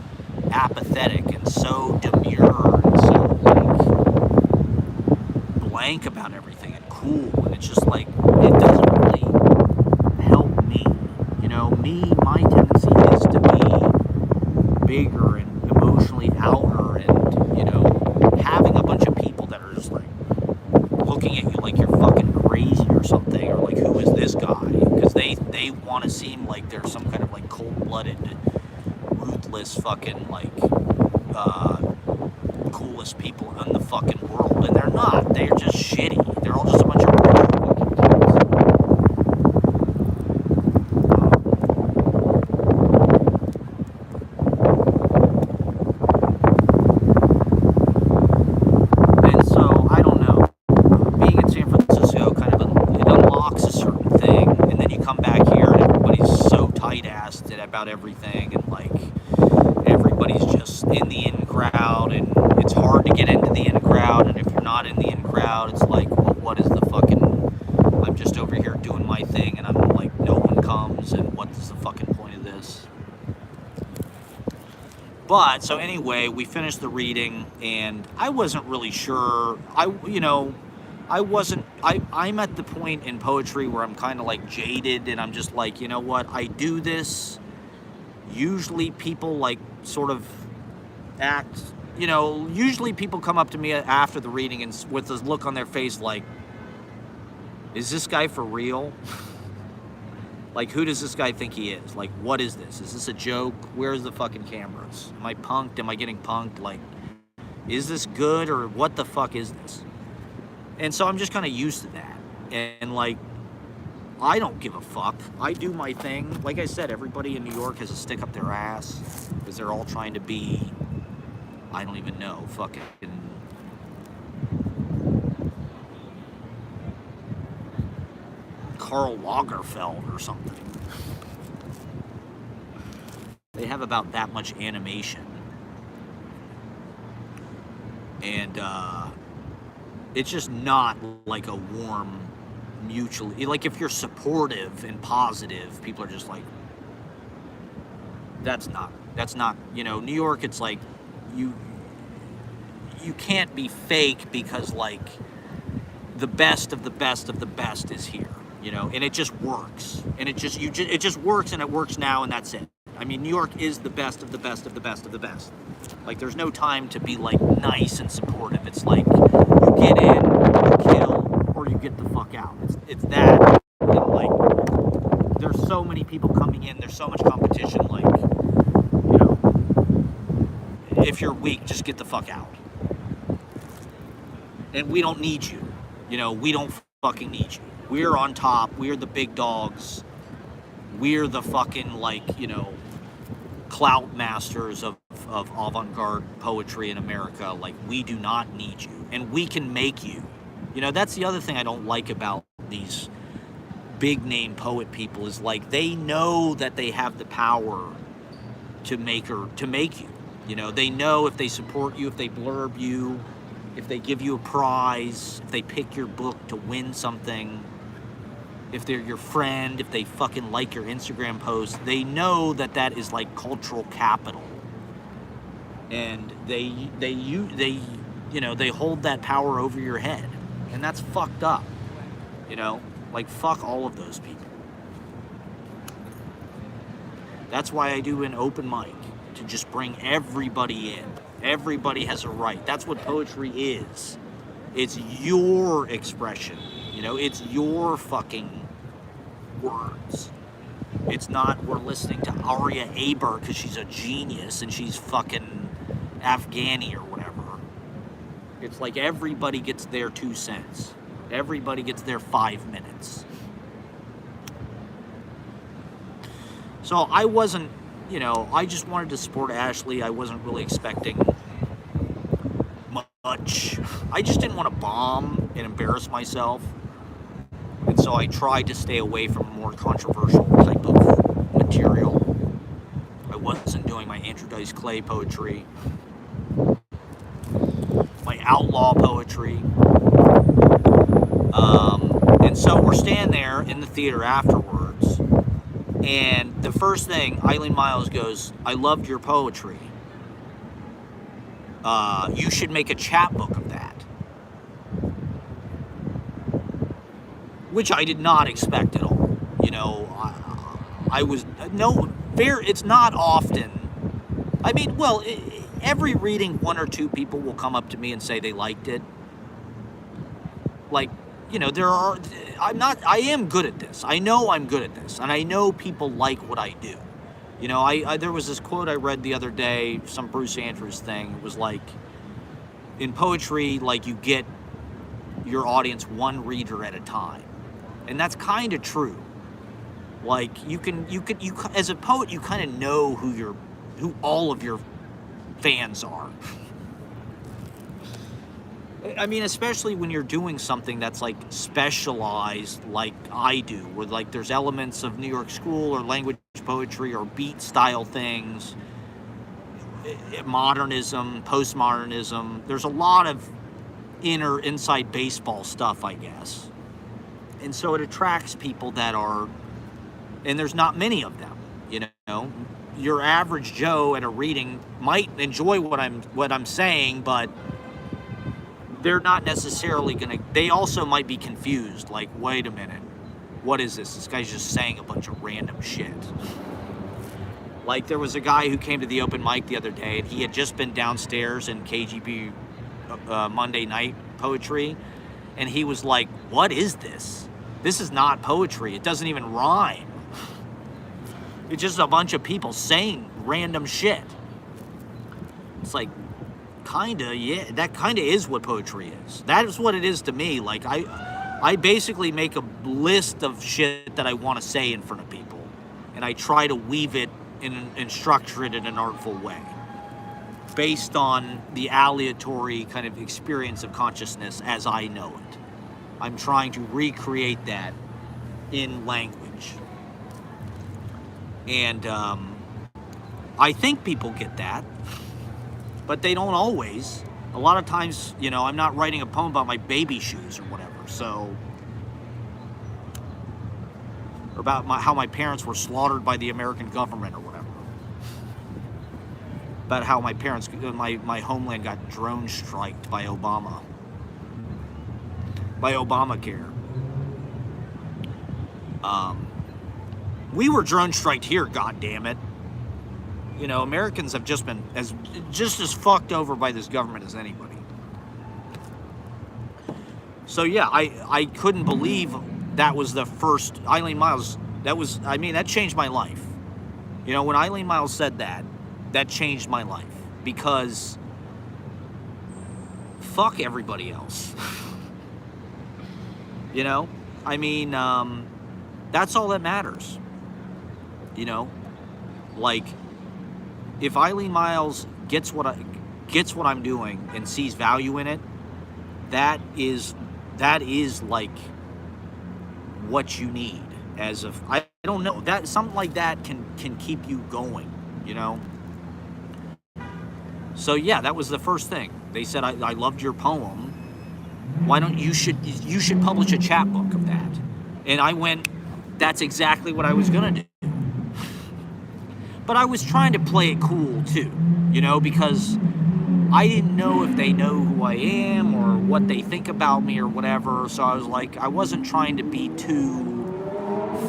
apathetic and so demure and so like blank about everything and cool, and it's just like, it doesn't really help me. You know, my tendency is to be bigger and emotionally outer, and, you know, having a bunch of people that are just like looking at you like you're fucking crazy or something, or like, who is this guy? Because they want to seem like they're some kind of like cold-blooded, ruthless fucking like coolest people in the fucking world, and they're not. They're just shitty. They're all just a bunch of fucking And so, I don't know. Being in San Francisco kind of it unlocks a certain thing, and then you come back here and everybody's so tight-assed about everything, and like everybody's just in the in crowd, and it's hard to get into the in crowd, and if you're not in the in crowd, it's like, well, what is the fucking, I'm just over here doing my thing, and I'm like, no one comes, and what is the fucking point of this? But, so anyway, we finished the reading, and I wasn't really sure, I'm at the point in poetry where I'm kind of like jaded, and I'm just like, you know what, I do this, usually people like sort of act, you know, usually people come up to me after the reading and with this look on their face like, is this guy for real? Like, who does this guy think he is? Like, what is this? Is this a joke? Where's the fucking cameras? Am I punked? Am I getting punked? Like, is this good, or what the fuck is this? And so I'm just kind of used to that. And like, I don't give a fuck. I do my thing. Like I said, everybody in New York has a stick up their ass because they're all trying to be, I don't even know, fucking Karl Lagerfeld or something. They have about that much animation. And it's just not like a warm, mutually, like if you're supportive and positive, people are just like, that's not, you know, New York, it's like, you can't be fake because like the best of the best of the best is here, you know, and it just works, and it just works, and it works now, and that's it. I mean, New York is the best of the best of the best of the best. Like, there's no time to be like nice and supportive. It's like, you get in, you kill, or you get the fuck out. It's that, and like, there's so many people coming in, there's so much competition, like, you know, if you're weak, just get the fuck out. And we don't need you. You know, we don't fucking need you. We're on top. We're the big dogs. We're the fucking, like, you know, clout masters of avant-garde poetry in America. Like, we do not need you. And we can make you. You know, that's the other thing I don't like about these big name poet people, is like, they know that they have the power to make you. You know, they know if they support you, if they blurb you, if they give you a prize, if they pick your book to win something, if they're your friend, if they fucking like your Instagram post, they know that that is like cultural capital. And they hold that power over your head. And that's fucked up. You know, like, fuck all of those people. That's why I do an open mic, to just bring everybody in. Everybody has a right. That's what poetry is. It's your expression. You know, it's your fucking words. It's not, we're listening to Aria Aber because she's a genius and she's fucking Afghani or whatever. It's like, everybody gets their 2 cents. Everybody gets their 5 minutes. So I wasn't, you know, I just wanted to support Ashley. I wasn't really expecting much. I just didn't want to bomb and embarrass myself. And so I tried to stay away from more controversial type of material. I wasn't doing my Andrew Dice Clay poetry, my outlaw poetry. And so we're standing there in the theater afterwards, and the first thing, Eileen Miles goes, "I loved your poetry. You should make a chapbook of that." Which I did not expect at all. You know, I was, no, it's not often. I mean, well, every reading, one or two people will come up to me and say they liked it. Like, you know, I am good at this. I know I'm good at this. And I know people like what I do. You know, there was this quote I read the other day, some Bruce Andrews thing. It was like, in poetry, like, you get your audience one reader at a time. And that's kind of true. Like, you as a poet, you kind of know who all of your fans are. I mean, especially when you're doing something that's like specialized, like I do, where like there's elements of New York school or language poetry or beat style things, modernism, postmodernism. There's a lot of inside baseball stuff, I guess. And so it attracts people that are, and there's not many of them, you know. Your average Joe at a reading might enjoy what I'm saying, but they're not necessarily they also might be confused, like, wait a minute, what is this? This guy's just saying a bunch of random shit. Like, there was a guy who came to the open mic the other day, and he had just been downstairs in KGB Monday night poetry, and he was like, what is this? This is not poetry. It doesn't even rhyme. It's just a bunch of people saying random shit. It's like, kinda, yeah, that kinda is what poetry is. That is what it is to me. Like, I basically make a list of shit that I want to say in front of people, and I try to weave it and structure it in an artful way, based on the aleatory kind of experience of consciousness as I know it. I'm trying to recreate that in language. And I think people get that, but they don't always. A lot of times, you know, I'm not writing a poem about my baby shoes or whatever, so, or about how my parents were slaughtered by the American government or whatever. About how my parents, my homeland got drone striked by Obama. By Obamacare. We were drone striked here, goddammit. You know, Americans have just been just as fucked over by this government as anybody. So yeah, I couldn't believe that was the first Eileen Miles. That changed my life. You know, when Eileen Miles said that changed my life, because fuck everybody else. You know, I mean, that's all that matters. You know, like, if Eileen Miles gets what I'm doing and sees value in it, that is like what you need. I don't know, that something like that can keep you going, you know. So yeah, that was the first thing. They said, I loved your poem. Why don't you should publish a chapbook of that? And I went, that's exactly what I was gonna do. But I was trying to play it cool too, you know, because I didn't know if they know who I am or what they think about me or whatever. So I was like, I wasn't trying to be too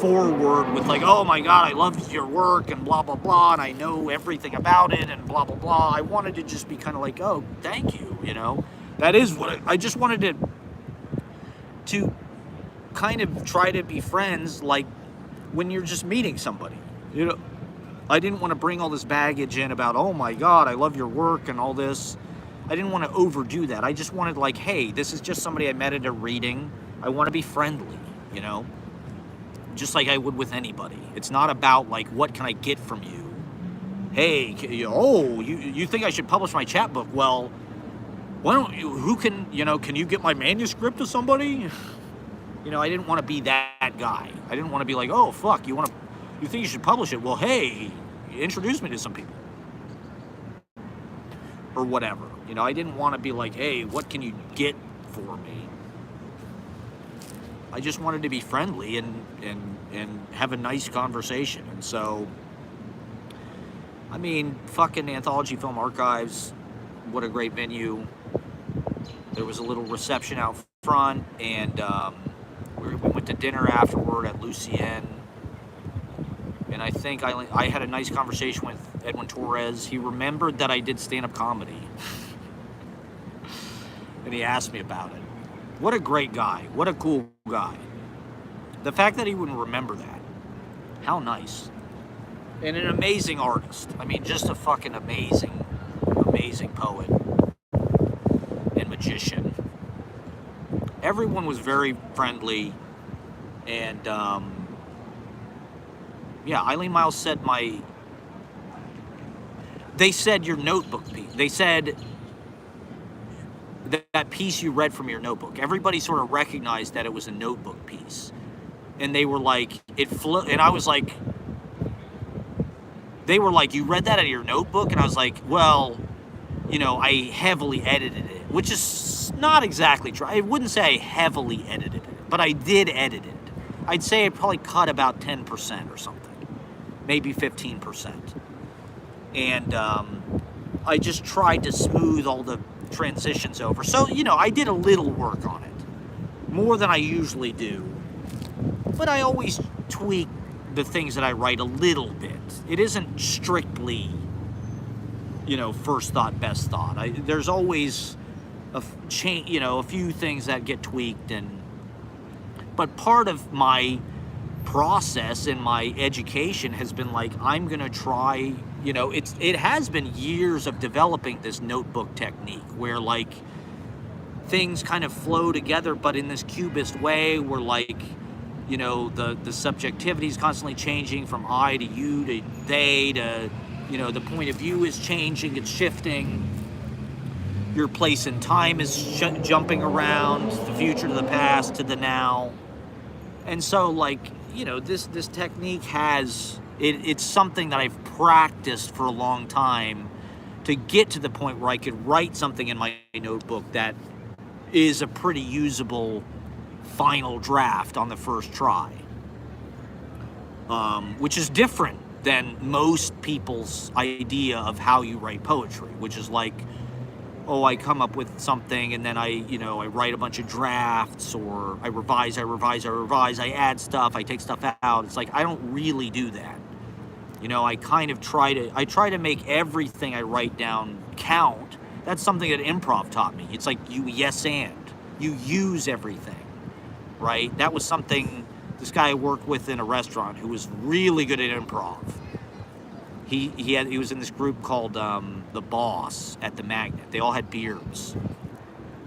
forward with like, oh my God, I love your work and blah, blah, blah, and I know everything about it and blah, blah, blah. I wanted to just be kind of like, oh, thank you, you know. That is what I just wanted to kind of try to be friends, like when you're just meeting somebody, you know. I didn't want to bring all this baggage in about, oh my God, I love your work and all this. I didn't want to overdo that. I just wanted, like, hey, this is just somebody I met at a reading. I want to be friendly, you know, just like I would with anybody. It's not about, like, what can I get from you? Hey, you think I should publish my chapbook? Well, why don't you, can you get my manuscript to somebody? You know, I didn't want to be that guy. I didn't want to be like, oh, fuck, you think you should publish it? Well, hey, introduce me to some people or whatever. You know, I didn't want to be like, hey, what can you get for me? I just wanted to be friendly and have a nice conversation. And so, I mean, fucking Anthology Film Archives, what a great venue. There was a little reception out front, and we went to dinner afterward at Lucien. And I think I had a nice conversation with Edwin Torres. He remembered that I did stand-up comedy. And he asked me about it. What a great guy. What a cool guy. The fact that he wouldn't remember that. How nice. And an amazing artist. I mean, just a fucking amazing, amazing poet and magician. Everyone was very friendly. And, yeah, Eileen Miles said they said your notebook piece. They said that piece you read from your notebook. Everybody sort of recognized that it was a notebook piece. And they were like, and I was like, they were like, you read that out of your notebook? And I was like, well, you know, I heavily edited it, which is not exactly true. I wouldn't say I heavily edited it, but I did edit it. I'd say I probably cut about 10% or something. Maybe 15%. And I just tried to smooth all the transitions over. So, you know, I did a little work on it. More than I usually do. But I always tweak the things that I write a little bit. It isn't strictly, you know, first thought, best thought. There's always a few things that get tweaked. But part of my process in my education has been like, I'm gonna try, you know, it has been years of developing this notebook technique where like things kind of flow together, but in this cubist way where like, you know, the subjectivity is constantly changing from I to you to they to, you know, the point of view is changing, it's shifting. Your place in time is jumping around, the future to the past to the now. And so like, you know, this technique it's something that I've practiced for a long time to get to the point where I could write something in my notebook that is a pretty usable final draft on the first try. Which is different than most people's idea of how you write poetry, which is like, oh, I come up with something and then I write a bunch of drafts, or I revise, I add stuff, I take stuff out. It's like, I don't really do that. You know, I try to make everything I write down count. That's something that improv taught me. It's like you use everything, right? That was something this guy I worked with in a restaurant who was really good at improv. He was in this group called The Boss at the Magnet. They all had beards.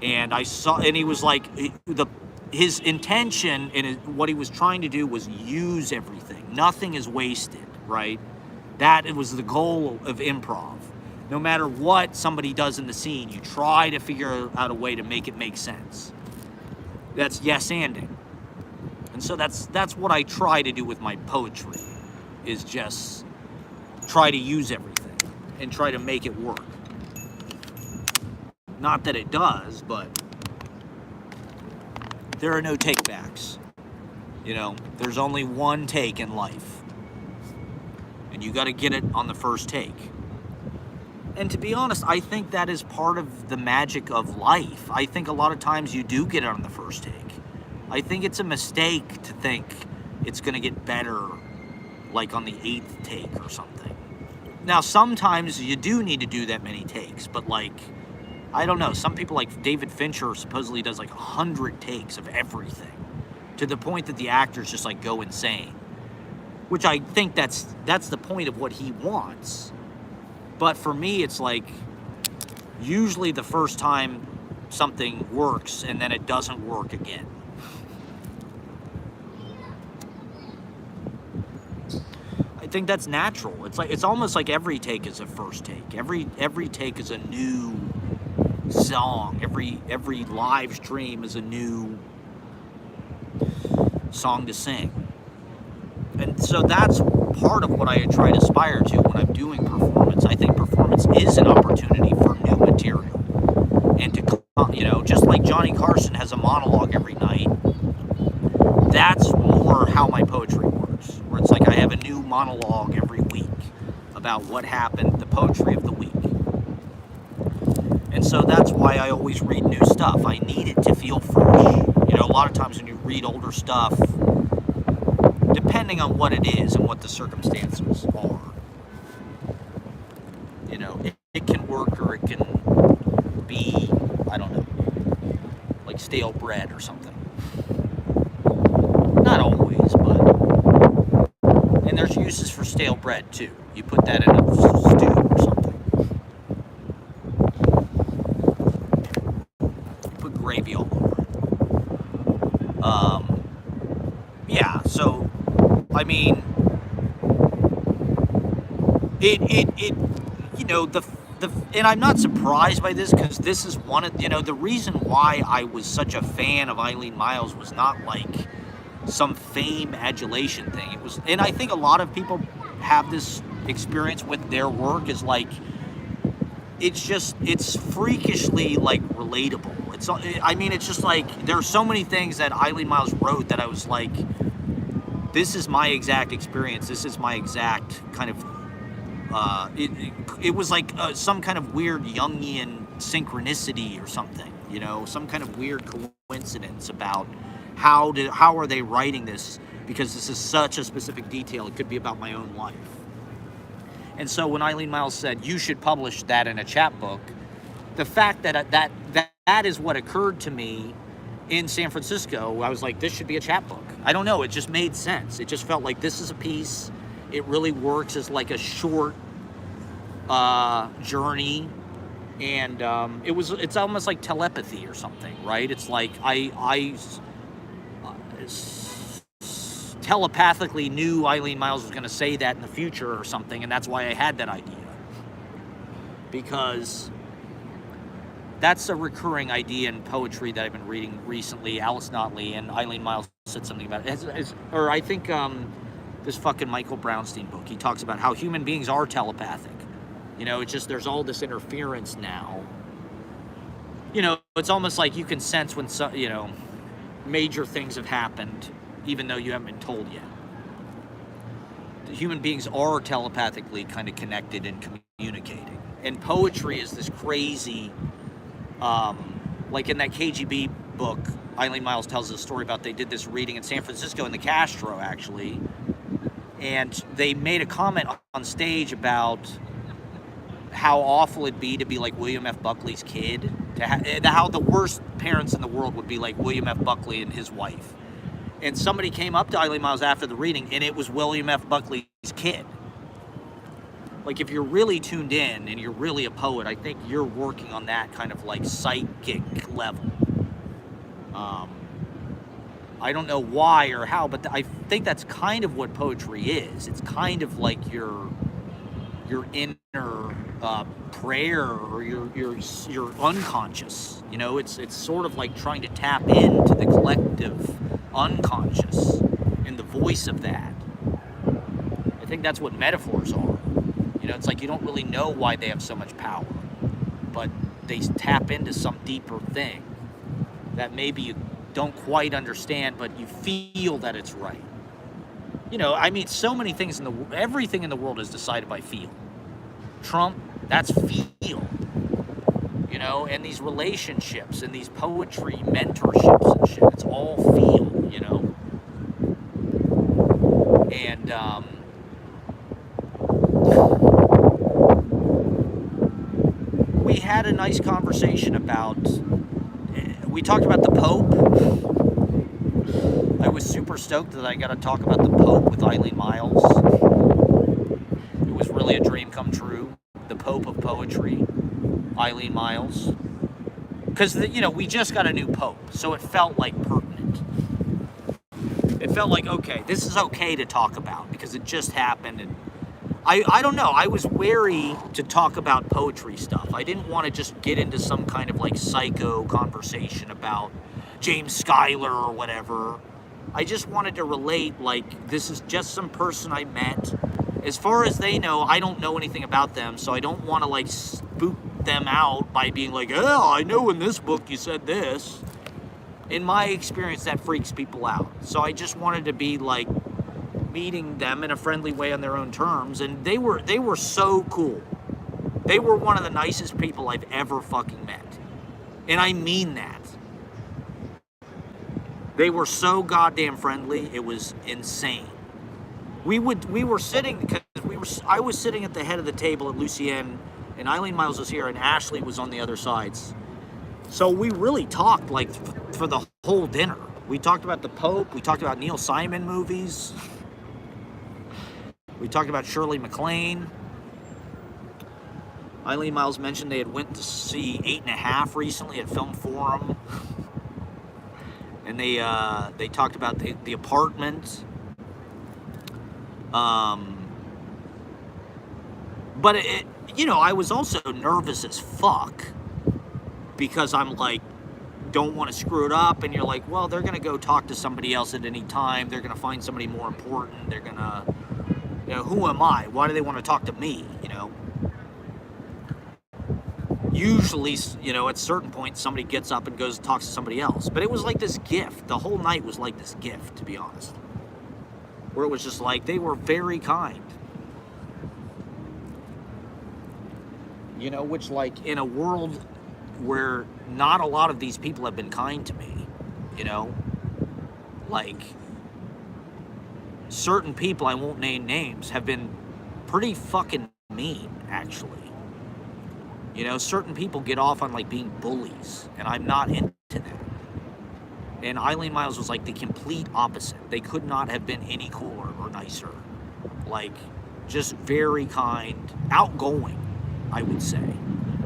And he was like, his intention and what he was trying to do was use everything. Nothing is wasted, right? That was the goal of improv. No matter what somebody does in the scene, you try to figure out a way to make it make sense. That's yes-anding. And so that's what I try to do with my poetry, is just try to use everything and try to make it work. Not that it does, but there are no takebacks. You know, there's only one take in life. And you got to get it on the first take. And to be honest, I think that is part of the magic of life. I think a lot of times you do get it on the first take. I think it's a mistake to think it's going to get better like on the 8th take or something. Now, sometimes you do need to do that many takes, but like, I don't know, some people like David Fincher supposedly does like 100 takes of everything, to the point that the actors just like go insane, which I think that's the point of what he wants. But for me, it's like, usually the first time something works and then it doesn't work again. I think that's natural. It's almost like every take is a first take. Every take is a new song. Every live stream is a new song to sing. And so that's part of what I try to aspire to when I'm doing performance. I think performance is an opportunity for new material. And to, just like Johnny Carson has a monologue every night, that's more how my poetry works. Where it's like I have a new monologue every week about what happened, the poetry of the week. And so that's why I always read new stuff. I need it to feel fresh. A lot of times when you read older stuff, depending on what it is and what the circumstances are, it can work or it can be, I don't know, like stale bread or something. Not always, but, and there's uses for stale bread too. You put that in a stew or something. You put gravy all over it. Yeah, so, I mean, and I'm not surprised by this, because this is one of, the reason why I was such a fan of Eileen Myles was not like some fame adulation thing. It was, and I think a lot of people have this experience with their work, is like, it's freakishly like relatable. It's just like, there are so many things that Eileen Myles wrote that I was like, this is my exact experience. This is my exact kind of, it was like some kind of weird Jungian synchronicity or something, some kind of weird coincidence about how are they writing this, because this is such a specific detail. It could be about my own life. And so when Eileen Myles said, you should publish that in a chapbook, the fact that is what occurred to me in San Francisco. I was like, this should be a chapbook. I don't know. It just made sense. It just felt like this is a piece. It really works as like a short journey. And it's almost like telepathy or something, right? It's like I telepathically knew Eileen Myles was going to say that in the future or something, and that's why I had that idea. Because that's a recurring idea in poetry that I've been reading recently. Alice Notley and Eileen Myles said something about it. Or I think this fucking Michael Brownstein book, he talks about how human beings are telepathic. It's just there's all this interference now. It's almost like you can sense when major things have happened, even though you haven't been told yet. The human beings are telepathically kind of connected and communicating. And poetry is this crazy, like in that KGB book, Eileen Myles tells a story about they did this reading in San Francisco in the Castro, actually. And they made a comment on stage about how awful it'd be to be like William F. Buckley's kid. How the worst parents in the world would be like William F. Buckley and his wife. And somebody came up to Eileen Myles after the reading, and it was William F. Buckley's kid. Like, if you're really tuned in and you're really a poet, I think you're working on that kind of like psychic level. I don't know why or how, but I think that's kind of what poetry is. It's kind of like your inner prayer, or your unconscious. It's sort of like trying to tap into the collective unconscious and the voice of that. I think that's what metaphors are. It's like you don't really know why they have so much power, but they tap into some deeper thing that maybe you don't quite understand, but you feel that it's right. So many things everything in the world is decided by feel. Trump, that's feel. And these relationships and these poetry mentorships and shit, it's all feel, And, we had a nice conversation we talked about the Pope. I was super stoked that I got to talk about the Pope with Eileen Myles. It was really a dream come true. The Pope of poetry, Eileen Myles. Because, we just got a new Pope, so it felt like pertinent. It felt like, okay, this is okay to talk about because it just happened. And I don't know, I was wary to talk about poetry stuff. I didn't want to just get into some kind of like psycho conversation about James Schuyler or whatever. I just wanted to relate, like, this is just some person I met. As far as they know, I don't know anything about them, so I don't want to, like, spook them out by being like, oh, I know in this book you said this. In my experience, that freaks people out. So I just wanted to be, like, meeting them in a friendly way on their own terms, and they were so cool. They were one of the nicest people I've ever fucking met. And I mean that. They were so goddamn friendly, it was insane. We were sitting, because I was sitting at the head of the table at Lucienne, and Eileen Miles was here, and Ashley was on the other sides. So we really talked, like, for the whole dinner. We talked about the Pope, we talked about Neil Simon movies, we talked about Shirley MacLaine. Eileen Miles mentioned they had went to see 8.5 recently at Film Forum. And they talked about the apartment. But I was also nervous as fuck, because I'm like, don't want to screw it up, and you're like, well, they're gonna go talk to somebody else at any time. They're gonna find somebody more important. They're gonna, who am I? Why do they want to talk to me? Usually, at certain points, somebody gets up and goes and talks to somebody else. But it was like this gift. The whole night was like this gift, to be honest. Where it was just like, they were very kind. Which, like, in a world where not a lot of these people have been kind to me, like, certain people, I won't name names, have been pretty fucking mean, actually. Certain people get off on, like, being bullies, and I'm not into that. And Eileen Miles was, like, the complete opposite. They could not have been any cooler or nicer. Like, just very kind, outgoing, I would say,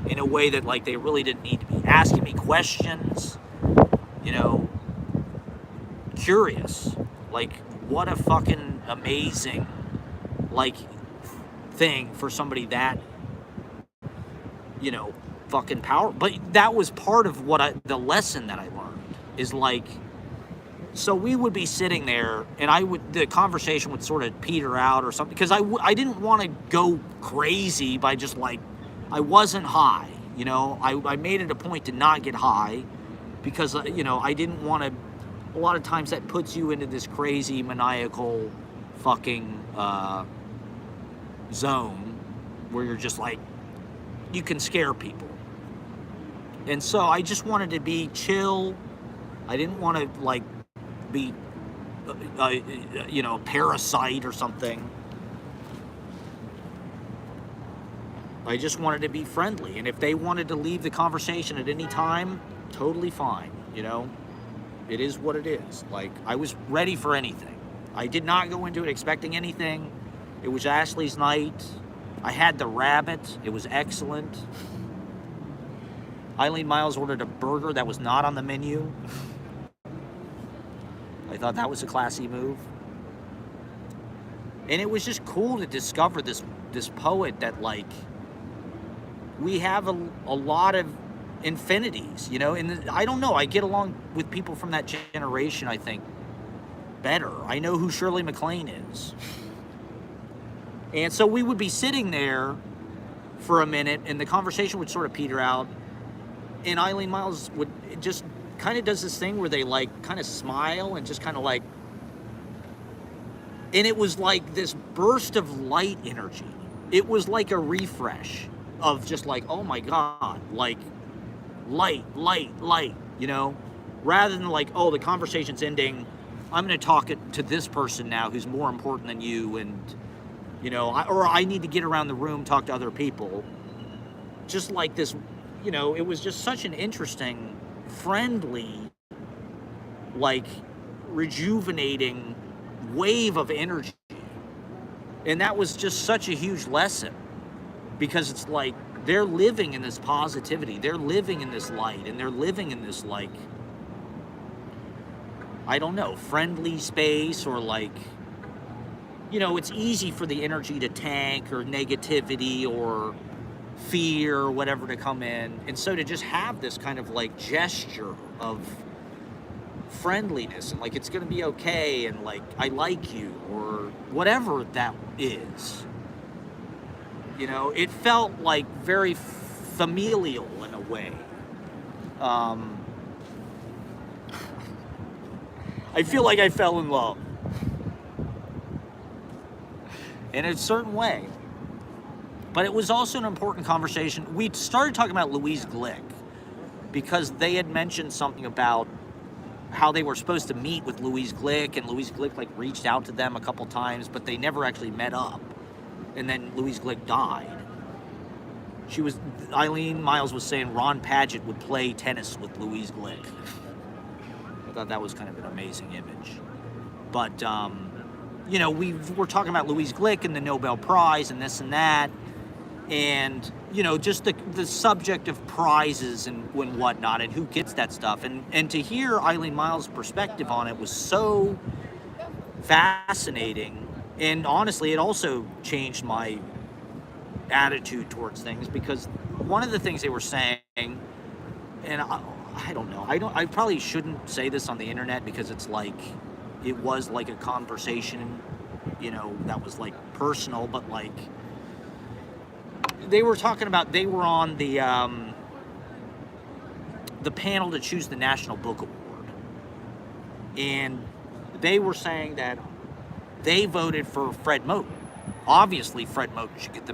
in a way that, like, they really didn't need to be asking me questions, curious. Like, what a fucking amazing, like, thing for somebody that, fucking power. But that was part of the lesson that I learned, is like, so we would be sitting there, and the conversation would sort of peter out or something, because I didn't want to go crazy by just, like, I wasn't high, I made it a point to not get high, because, I didn't want to, a lot of times that puts you into this crazy maniacal fucking zone where you're just like, you can scare people. And so I just wanted to be chill. I didn't want to, like, be, a parasite or something. I just wanted to be friendly. And if they wanted to leave the conversation at any time, totally fine, It is what it is. Like, I was ready for anything. I did not go into it expecting anything. It was Ashley's night. I had the rabbit. It was excellent. Eileen Miles ordered a burger that was not on the menu. I thought that was a classy move. And it was just cool to discover this poet that, like, we have a lot of infinities, and I don't know, I get along with people from that generation, I think, better. I know who Shirley MacLaine is. And so we would be sitting there for a minute, and the conversation would sort of peter out, and Eileen Miles would just kind of does this thing where they, like, kind of smile and just kind of, like, and it was like this burst of light energy. It was like a refresh of just, like, oh my God, like, light, rather than, like, oh, the conversation's ending, I'm going to talk to this person now who's more important than you, and, or I need to get around the room, talk to other people. Just like this, it was just such an interesting, friendly, like, rejuvenating wave of energy. And that was just such a huge lesson, because it's like, they're living in this positivity, they're living in this light, and they're living in this, like, I don't know, friendly space, or, like, it's easy for the energy to tank, or negativity, or fear, or whatever to come in. And so to just have this kind of, like, gesture of friendliness and like it's going to be okay and like I like you or whatever that is. You know, it felt like very familial in a way. I feel like I fell in love in a certain way. But it was also an important conversation. We started talking about Louise Glick because they had mentioned something about how they were supposed to meet with Louise Glick, and Louise Glick like reached out to them a couple times, but they never actually met up. And then Louise Glick died. Eileen Miles was saying Ron Padgett would play tennis with Louise Glick. I thought that was kind of an amazing image. But, you know, we were talking about Louise Glick and the Nobel Prize and this and that. And, you know, just the subject of prizes and whatnot and who gets that stuff. And to hear Eileen Miles' perspective on it was so fascinating. And honestly, it also changed my attitude towards things, because one of the things they were saying, and I don't know, I probably shouldn't say this on the internet because it's like, it was like a conversation, you know, that was like personal, but like, they were talking about, they were on the panel to choose the National Book Award. And they were saying that they voted for Fred Moten. Obviously, Fred Moten should get the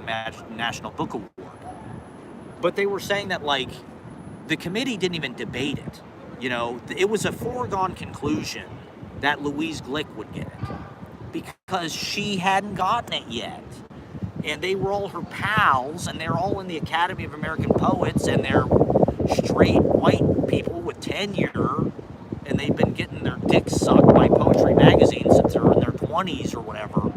National Book Award. But they were saying that, like, the committee didn't even debate it. You know, it was a foregone conclusion that Louise Glick would get it because she hadn't gotten it yet. And they were all her pals, and they're all in the Academy of American Poets, and they're straight white people with tenure, and they've been getting their dicks sucked by Poetry Magazine since they're in their 20s or whatever.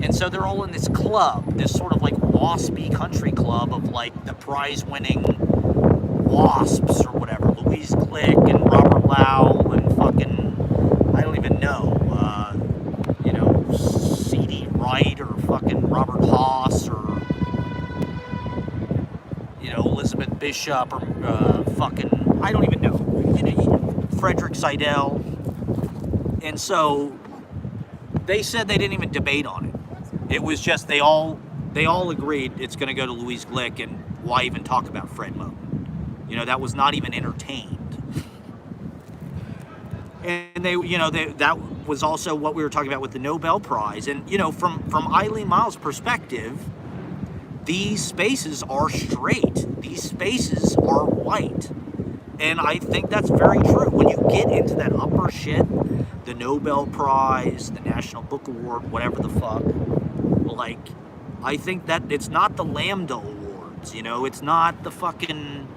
And so they're all in this club, this sort of like waspy country club of like the prize-winning wasps or whatever. Louise Glick and Robert Lau and fucking, I don't even know, you know, C.D. Wright or fucking Robert Haas or, you know, Elizabeth Bishop or fucking, I don't even know, you know, Frederick Seidel. And so they said they didn't even debate on it. It was just they all agreed it's going to go to Louise Glick, and why even talk about Fred Moten? You know, that was not even entertained. And they, you know, that was also what we were talking about with the Nobel Prize. And, you know, from Eileen Miles' perspective, these spaces are straight. These spaces are white. And I think that's very true. When you get into that upper shit, the Nobel Prize, the National Book Award, whatever the fuck, like, I think that it's not the Lambda Awards, you know, it's not the fucking,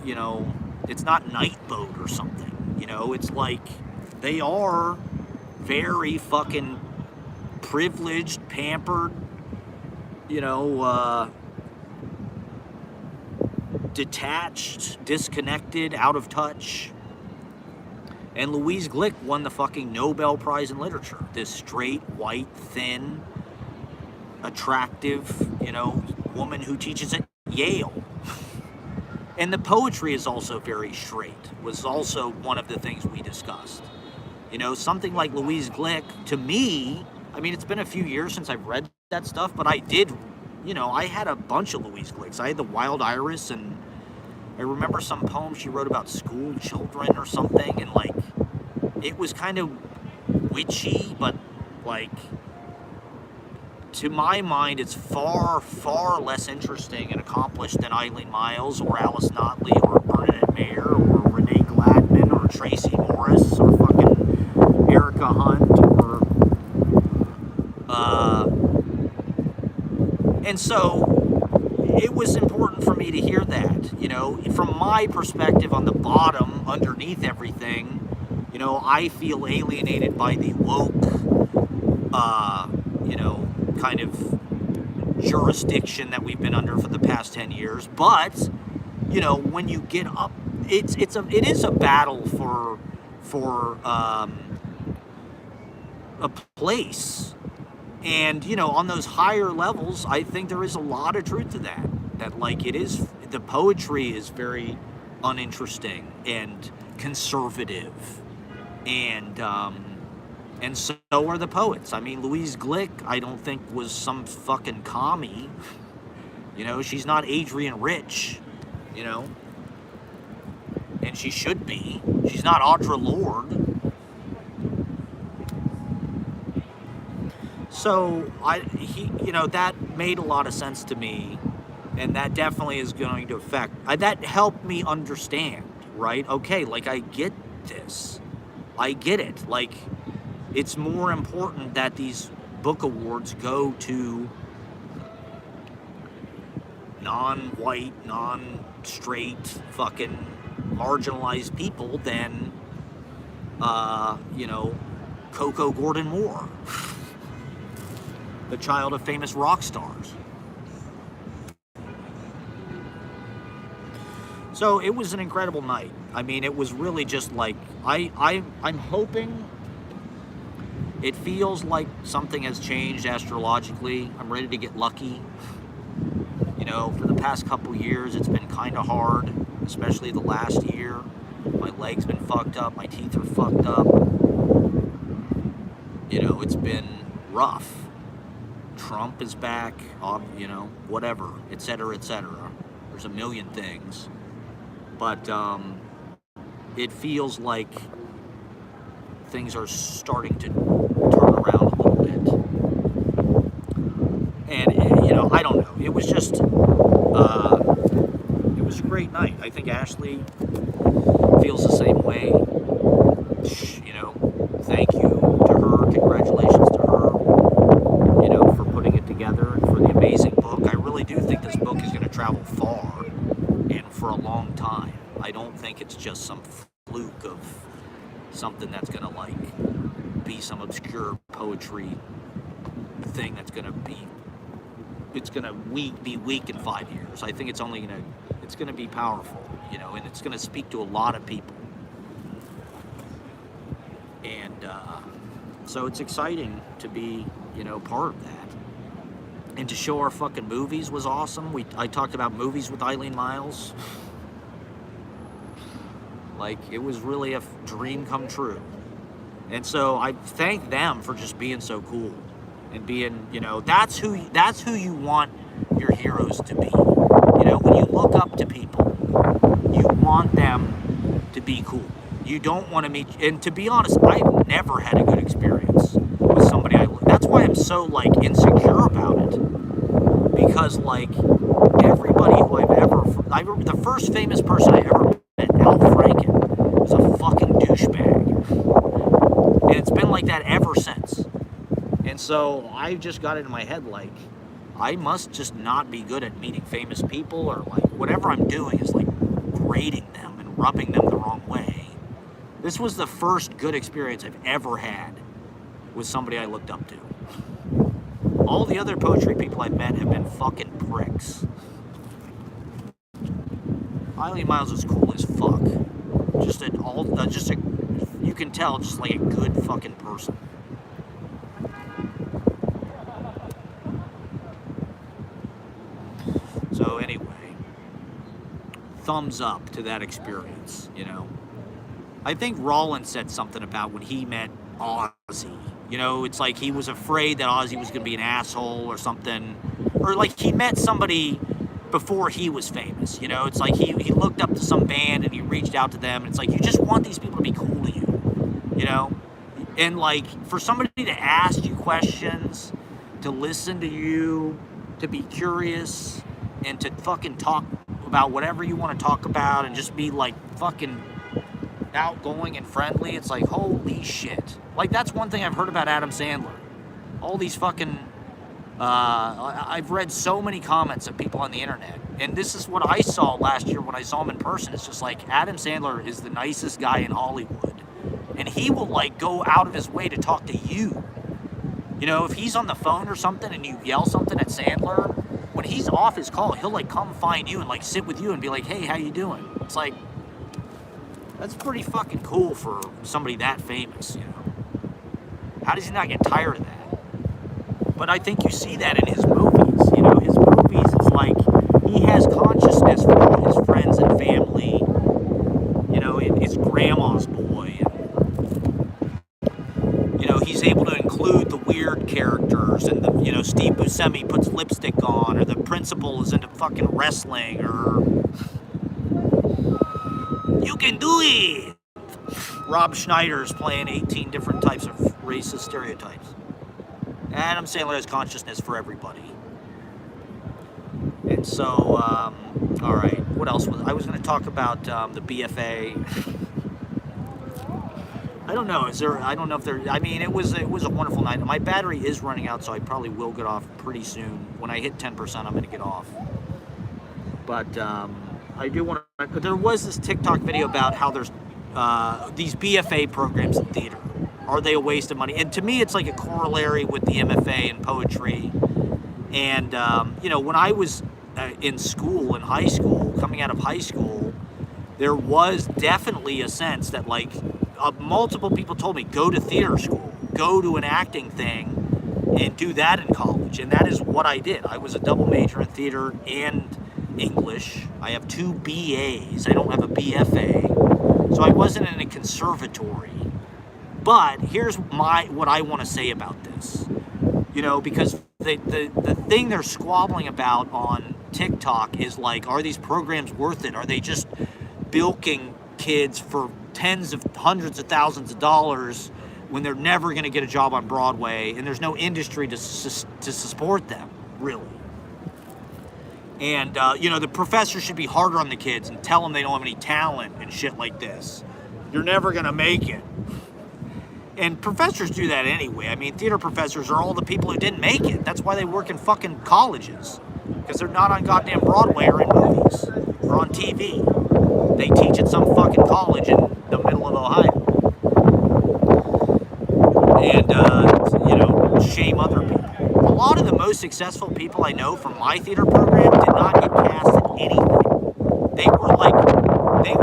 you know, it's not Nightboat or something, you know, it's like, they are very fucking privileged, pampered, you know, detached, disconnected, out of touch. And Louise Glick won the fucking Nobel Prize in Literature. This straight, white, thin, attractive, you know, woman who teaches at Yale. And the poetry is also very straight, was also one of the things we discussed. You know, something like Louise Glick, to me, I mean, it's been a few years since I've read that stuff, but I did, you know, I had a bunch of Louise Glicks. I had The Wild Iris, and I remember some poems she wrote about school children or something, and like, it was kind of witchy, but like, to my mind, it's far, far less interesting and accomplished than Eileen Miles or Alice Notley or Bernadette Mayer or Renee Gladman or Tracy Morris or fucking Erica Hunt or, and so it was important for me to hear that, you know, from my perspective on the bottom, underneath everything, you know, I feel alienated by the woke, you know, kind of jurisdiction that we've been under for the past 10 years. But, you know, when you get up, it is a battle for a place. And, you know, on those higher levels, I think there is a lot of truth to that. That, like, it is, the poetry is very uninteresting and conservative, and so are the poets. I mean, Louise Glick, I don't think was some fucking commie. You know, she's not Adrienne Rich, you know, and she should be. She's not Audre Lorde. So that made a lot of sense to me, and that definitely is going to affect. That helped me understand, right? Okay, like I get this, I get it. Like, it's more important that these book awards go to non-white, non-straight, fucking marginalized people than, Coco Gordon Moore, the child of famous rock stars. So it was an incredible night. I mean, it was really just like, I'm hoping it feels like something has changed astrologically. I'm ready to get lucky. You know, for the past couple years, it's been kind of hard, especially the last year. My leg's been fucked up. My teeth are fucked up. You know, it's been rough. Trump is back, whatever, et cetera, et cetera. There's a million things. But it feels like things are starting to turn around a little bit. And, I don't know. It was just, it was a great night. I think Ashley feels the same way. Thank you to her. Congratulations to her, for putting it together and for the amazing book. I really do think this book is going to travel far and for a long time. I don't think it's just some fluke of something that's going to, be some obscure poetry thing that's going to be weak in 5 years. I think it's going to be powerful, and it's going to speak to a lot of people. And so it's exciting to be, part of that. And to show our fucking movies was awesome. I talked about movies with Eileen Miles. Like, it was really a dream come true. And so I thank them for just being so cool and being, that's who you want your heroes to be. When you look up to people, you want them to be cool. You don't want to meet, and to be honest, I've never had a good experience with somebody that's why I'm so, insecure about it. Because, everybody who the first famous person I ever met, Al Franken, was a fucking douchebag. And it's been like that ever since. And so I just got it in my head, I must just not be good at meeting famous people, or whatever I'm doing is grading them and rubbing them the wrong way. This was the first good experience I've ever had with somebody I looked up to. All the other poetry people I've met have been fucking pricks. Eileen Miles is cool as fuck. You can tell, just a good fucking person. So anyway, thumbs up to that experience, I think Rollins said something about when he met Ozzy. It's like he was afraid that Ozzy was going to be an asshole or something. Or he met somebody before he was famous. It's like he looked up to some band and he reached out to them. And it's like, you just want these people to be cool to you. And for somebody to ask you questions, to listen to you, to be curious, and to fucking talk about whatever you want to talk about and just be fucking outgoing and friendly. It's like, holy shit. That's one thing I've heard about Adam Sandler. All these fucking I've read so many comments of people on the internet, and this is what I saw last year when I saw him in person. It's just Adam Sandler is the nicest guy in Hollywood, and he will go out of his way to talk to you. If he's on the phone or something and you yell something at Sandler, when he's off his call, he'll come find you and sit with you and be like, hey, how you doing? It's that's pretty fucking cool for somebody that famous, How does he not get tired of that? But I think you see that in his movies. His movies, it's he has consciousness for all his friends and family. His grandma girl is into fucking wrestling, or you can do it. Rob Schneider's playing 18 different types of racist stereotypes. Adam Sandler has consciousness for everybody. And so, all right, what else I was going to talk about the BFA. I don't know. I mean, it was a wonderful night. My battery is running out, so I probably will get off pretty soon. When I hit 10%, I'm going to get off. But I do want to. There was this TikTok video about how there's these BFA programs in theater. Are they a waste of money? And to me, it's like a corollary with the MFA in poetry. And when I was in school, in high school, coming out of high school, there was definitely a sense that multiple people told me, go to theater school, go to an acting thing, and do that in college. And that is what I did. I was a double major in theater and English. I have 2 BAs. I don't have a BFA. So I wasn't in a conservatory. But here's what I want to say about this. Because the thing they're squabbling about on TikTok is are these programs worth it? Are they just bilking kids for tens of hundreds of thousands of dollars when they're never going to get a job on Broadway and there's no industry to support them, really? And, the professor should be harder on the kids and tell them they don't have any talent and shit like this. You're never going to make it. And professors do that anyway. I mean, theater professors are all the people who didn't make it. That's why they work in fucking colleges. Because they're not on goddamn Broadway or in movies or on TV. They teach at some fucking college in the middle of Ohio. And, shame other people. A lot of the most successful people I know from my theater program did not get cast in anything. They were like me in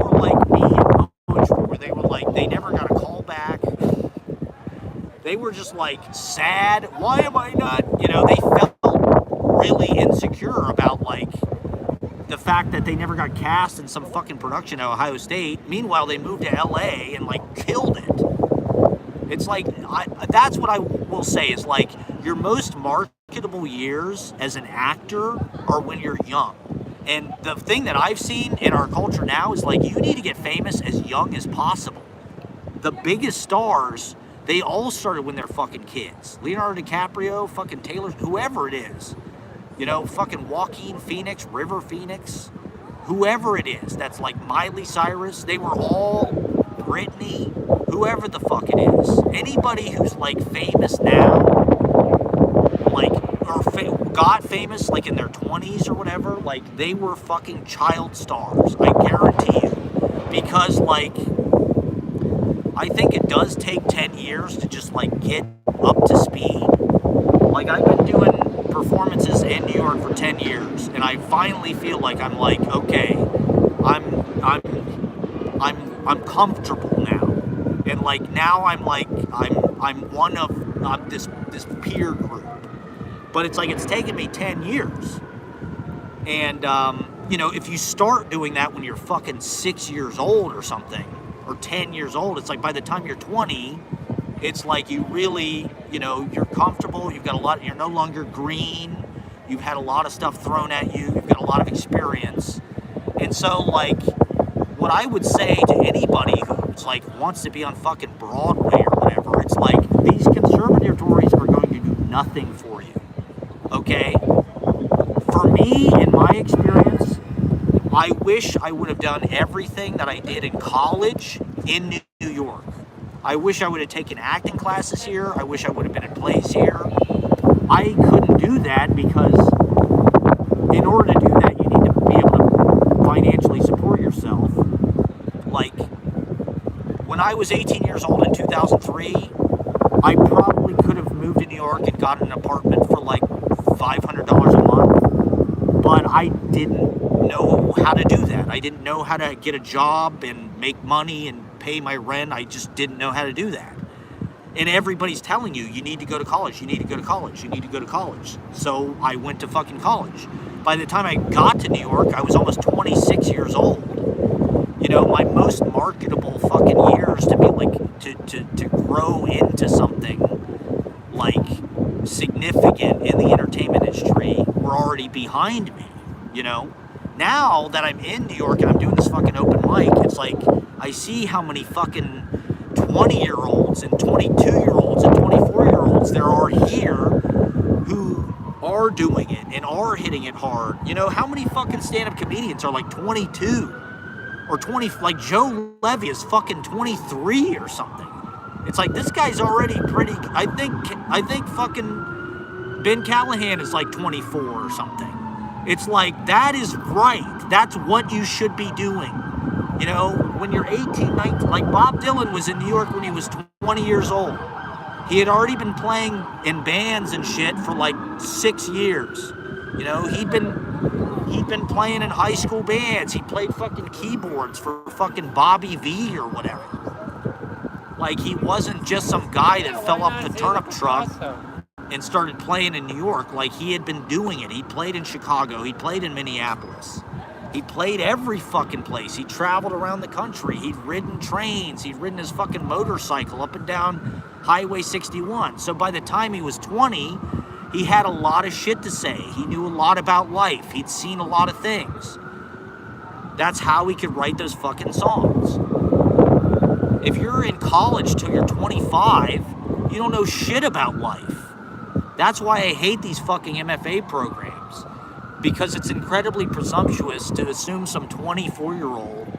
poetry, where they never got a call back. They were just sad. Why am I not? They felt really insecure about the fact that they never got cast in some fucking production at Ohio State. Meanwhile, they moved to LA and killed it. It's that's what I will say is your most marketable years as an actor are when you're young. And the thing that I've seen in our culture now is you need to get famous as young as possible. The biggest stars, they all started when they're fucking kids. Leonardo DiCaprio, fucking Taylor, whoever it is. Fucking Joaquin Phoenix, River Phoenix, whoever it is. That's Miley Cyrus. They were all Britney, whoever the fuck it is. Anybody who's famous now, or got famous in their 20s or whatever, they were fucking child stars. I guarantee you. Because I think it does take 10 years to just get up to speed. I've been doing performances in New York for 10 years, and I finally feel I'm okay, I'm comfortable now, and now I'm one of this peer group, but it's taken me 10 years, and if you start doing that when you're fucking 6 years old or something, or 10 years old, it's by the time you're 20, it's you really, you're comfortable, you've got a lot, you're no longer green, you've had a lot of stuff thrown at you, you've got a lot of experience. And so, what I would say to anybody who's, wants to be on fucking Broadway or whatever, it's these conservatories are going to do nothing for you, okay? For me, in my experience, I wish I would have done everything that I did in college in New York. I wish I would have taken acting classes here. I wish I would have been in plays here. I couldn't do that because in order to do that, you need to be able to financially support yourself. When I was 18 years old in 2003, I probably could have moved to New York and got an apartment for $500 a month, but I didn't know how to do that. I didn't know how to get a job and make money and pay my rent. I just didn't know how to do that. And everybody's telling you, you need to go to college, you need to go to college, you need to go to college. So I went to fucking college. By the time I got to New York, I was almost 26 years old. My most marketable fucking years to be to grow into something significant in the entertainment industry were already behind me. you know? Now that I'm in New York and I'm doing this fucking open mic, it's like I see how many fucking 20-year-olds and 22-year-olds and 24-year-olds there are here who are doing it and are hitting it hard. You know, how many fucking stand-up comedians are like 22 or 20? Like Joe Levy is fucking 23 or something. It's like this guy's already pretty. I think fucking Ben Callahan is like 24 or something. It's like, that is right. That's what you should be doing. You know, when you're 18, 19, like Bob Dylan was in New York when he was 20 years old. He had already been playing in bands and shit for like 6 years. You know, he'd been playing in high school bands. He played fucking keyboards for fucking Bobby V or whatever. Like, he wasn't just some guy that fell off the turnip truck and started playing in New York. Like, he had been doing it. He played in Chicago. He played in Minneapolis. He played every fucking place. He traveled around the country. He'd ridden trains. He'd ridden his fucking motorcycle up and down Highway 61. So by the time he was 20, he had a lot of shit to say. He knew a lot about life. He'd seen a lot of things. That's how he could write those fucking songs. If you're in college till you're 25, you don't know shit about life. That's why I hate these fucking MFA programs, because it's incredibly presumptuous to assume some 24-year-old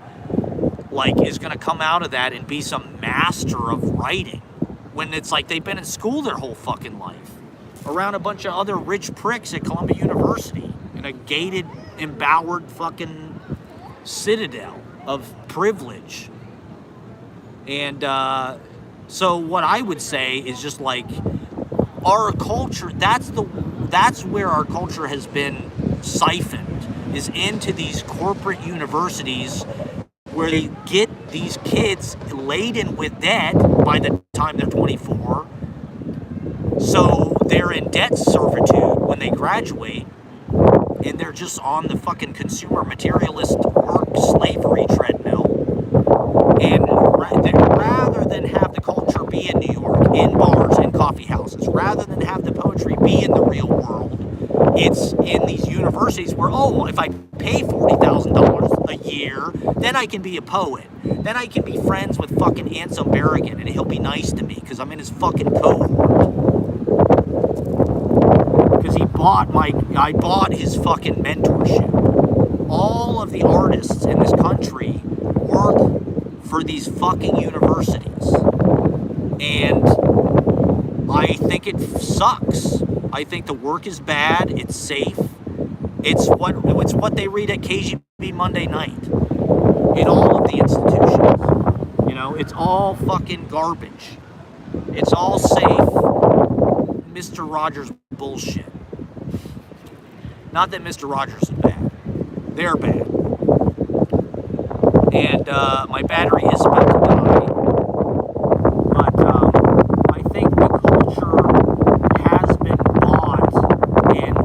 like is going to come out of that and be some master of writing, when it's like they've been in school their whole fucking life around a bunch of other rich pricks at Columbia University in a gated, embowered fucking citadel of privilege. And so what I would say is just like, our culture, that's where our culture has been siphoned, is into these corporate universities where they get these kids laden with debt by the time they're 24. So they're in debt servitude when they graduate, and they're just on the fucking consumer materialist work slavery treadmill. And rather than have the culture be in New York, in bars and coffee houses, rather than have the poetry be in the real world, it's in these universities where, oh, if I pay $40,000 a year, then I can be a poet. Then I can be friends with fucking Anselm Berrigan, and he'll be nice to me because I'm in his fucking cohort. Because I bought his fucking mentorship. All of the artists in this country work for these fucking universities. And I think it sucks. I think the work is bad. It's safe. It's what they read at KGB Monday night in all of the institutions. You know, it's all fucking garbage. It's all safe. Mr. Rogers bullshit. Not that Mr. Rogers is bad. They're bad. And my battery is about to die. But I think the culture has been bought and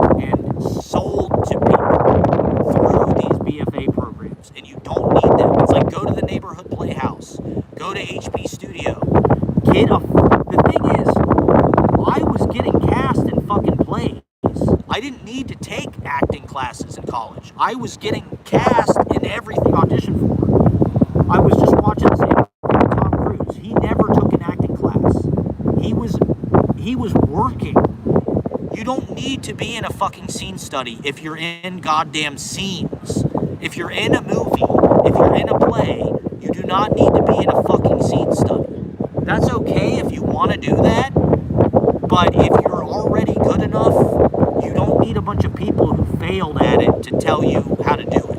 sold to people through these BFA programs. And you don't need them. It's like, go to the neighborhood playhouse. Go to HP Studio. The thing is, I was getting cast in fucking plays. I didn't need to take acting classes in college. I was getting cast in everything I auditioned for. I was just watching this interview with Tom Cruise. He never took an acting class. He was working. You don't need to be in a fucking scene study if you're in goddamn scenes. If you're in a movie, if you're in a play, you do not need to be in a fucking scene study. That's okay if you want to do that, but if you're already good enough, you don't need a bunch of people who failed at it to tell you how to do it.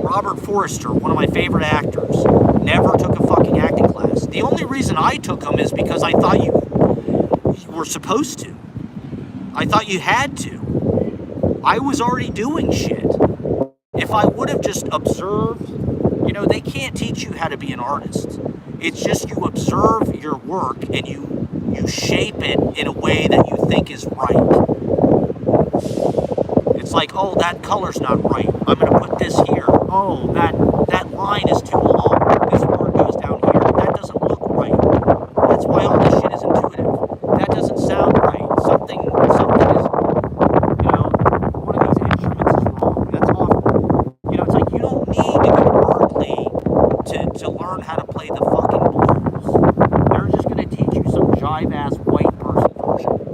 Robert Forster, one of my favorite actors, never took a fucking acting class. The only reason I took them is because I thought you were supposed to. I thought you had to. I was already doing shit. If I would have just observed, you know, they can't teach you how to be an artist. It's just you observe your work and you shape it in a way that you think is right. It's like, oh, that color's not right. I'm going to put this here. Oh, that line is too long.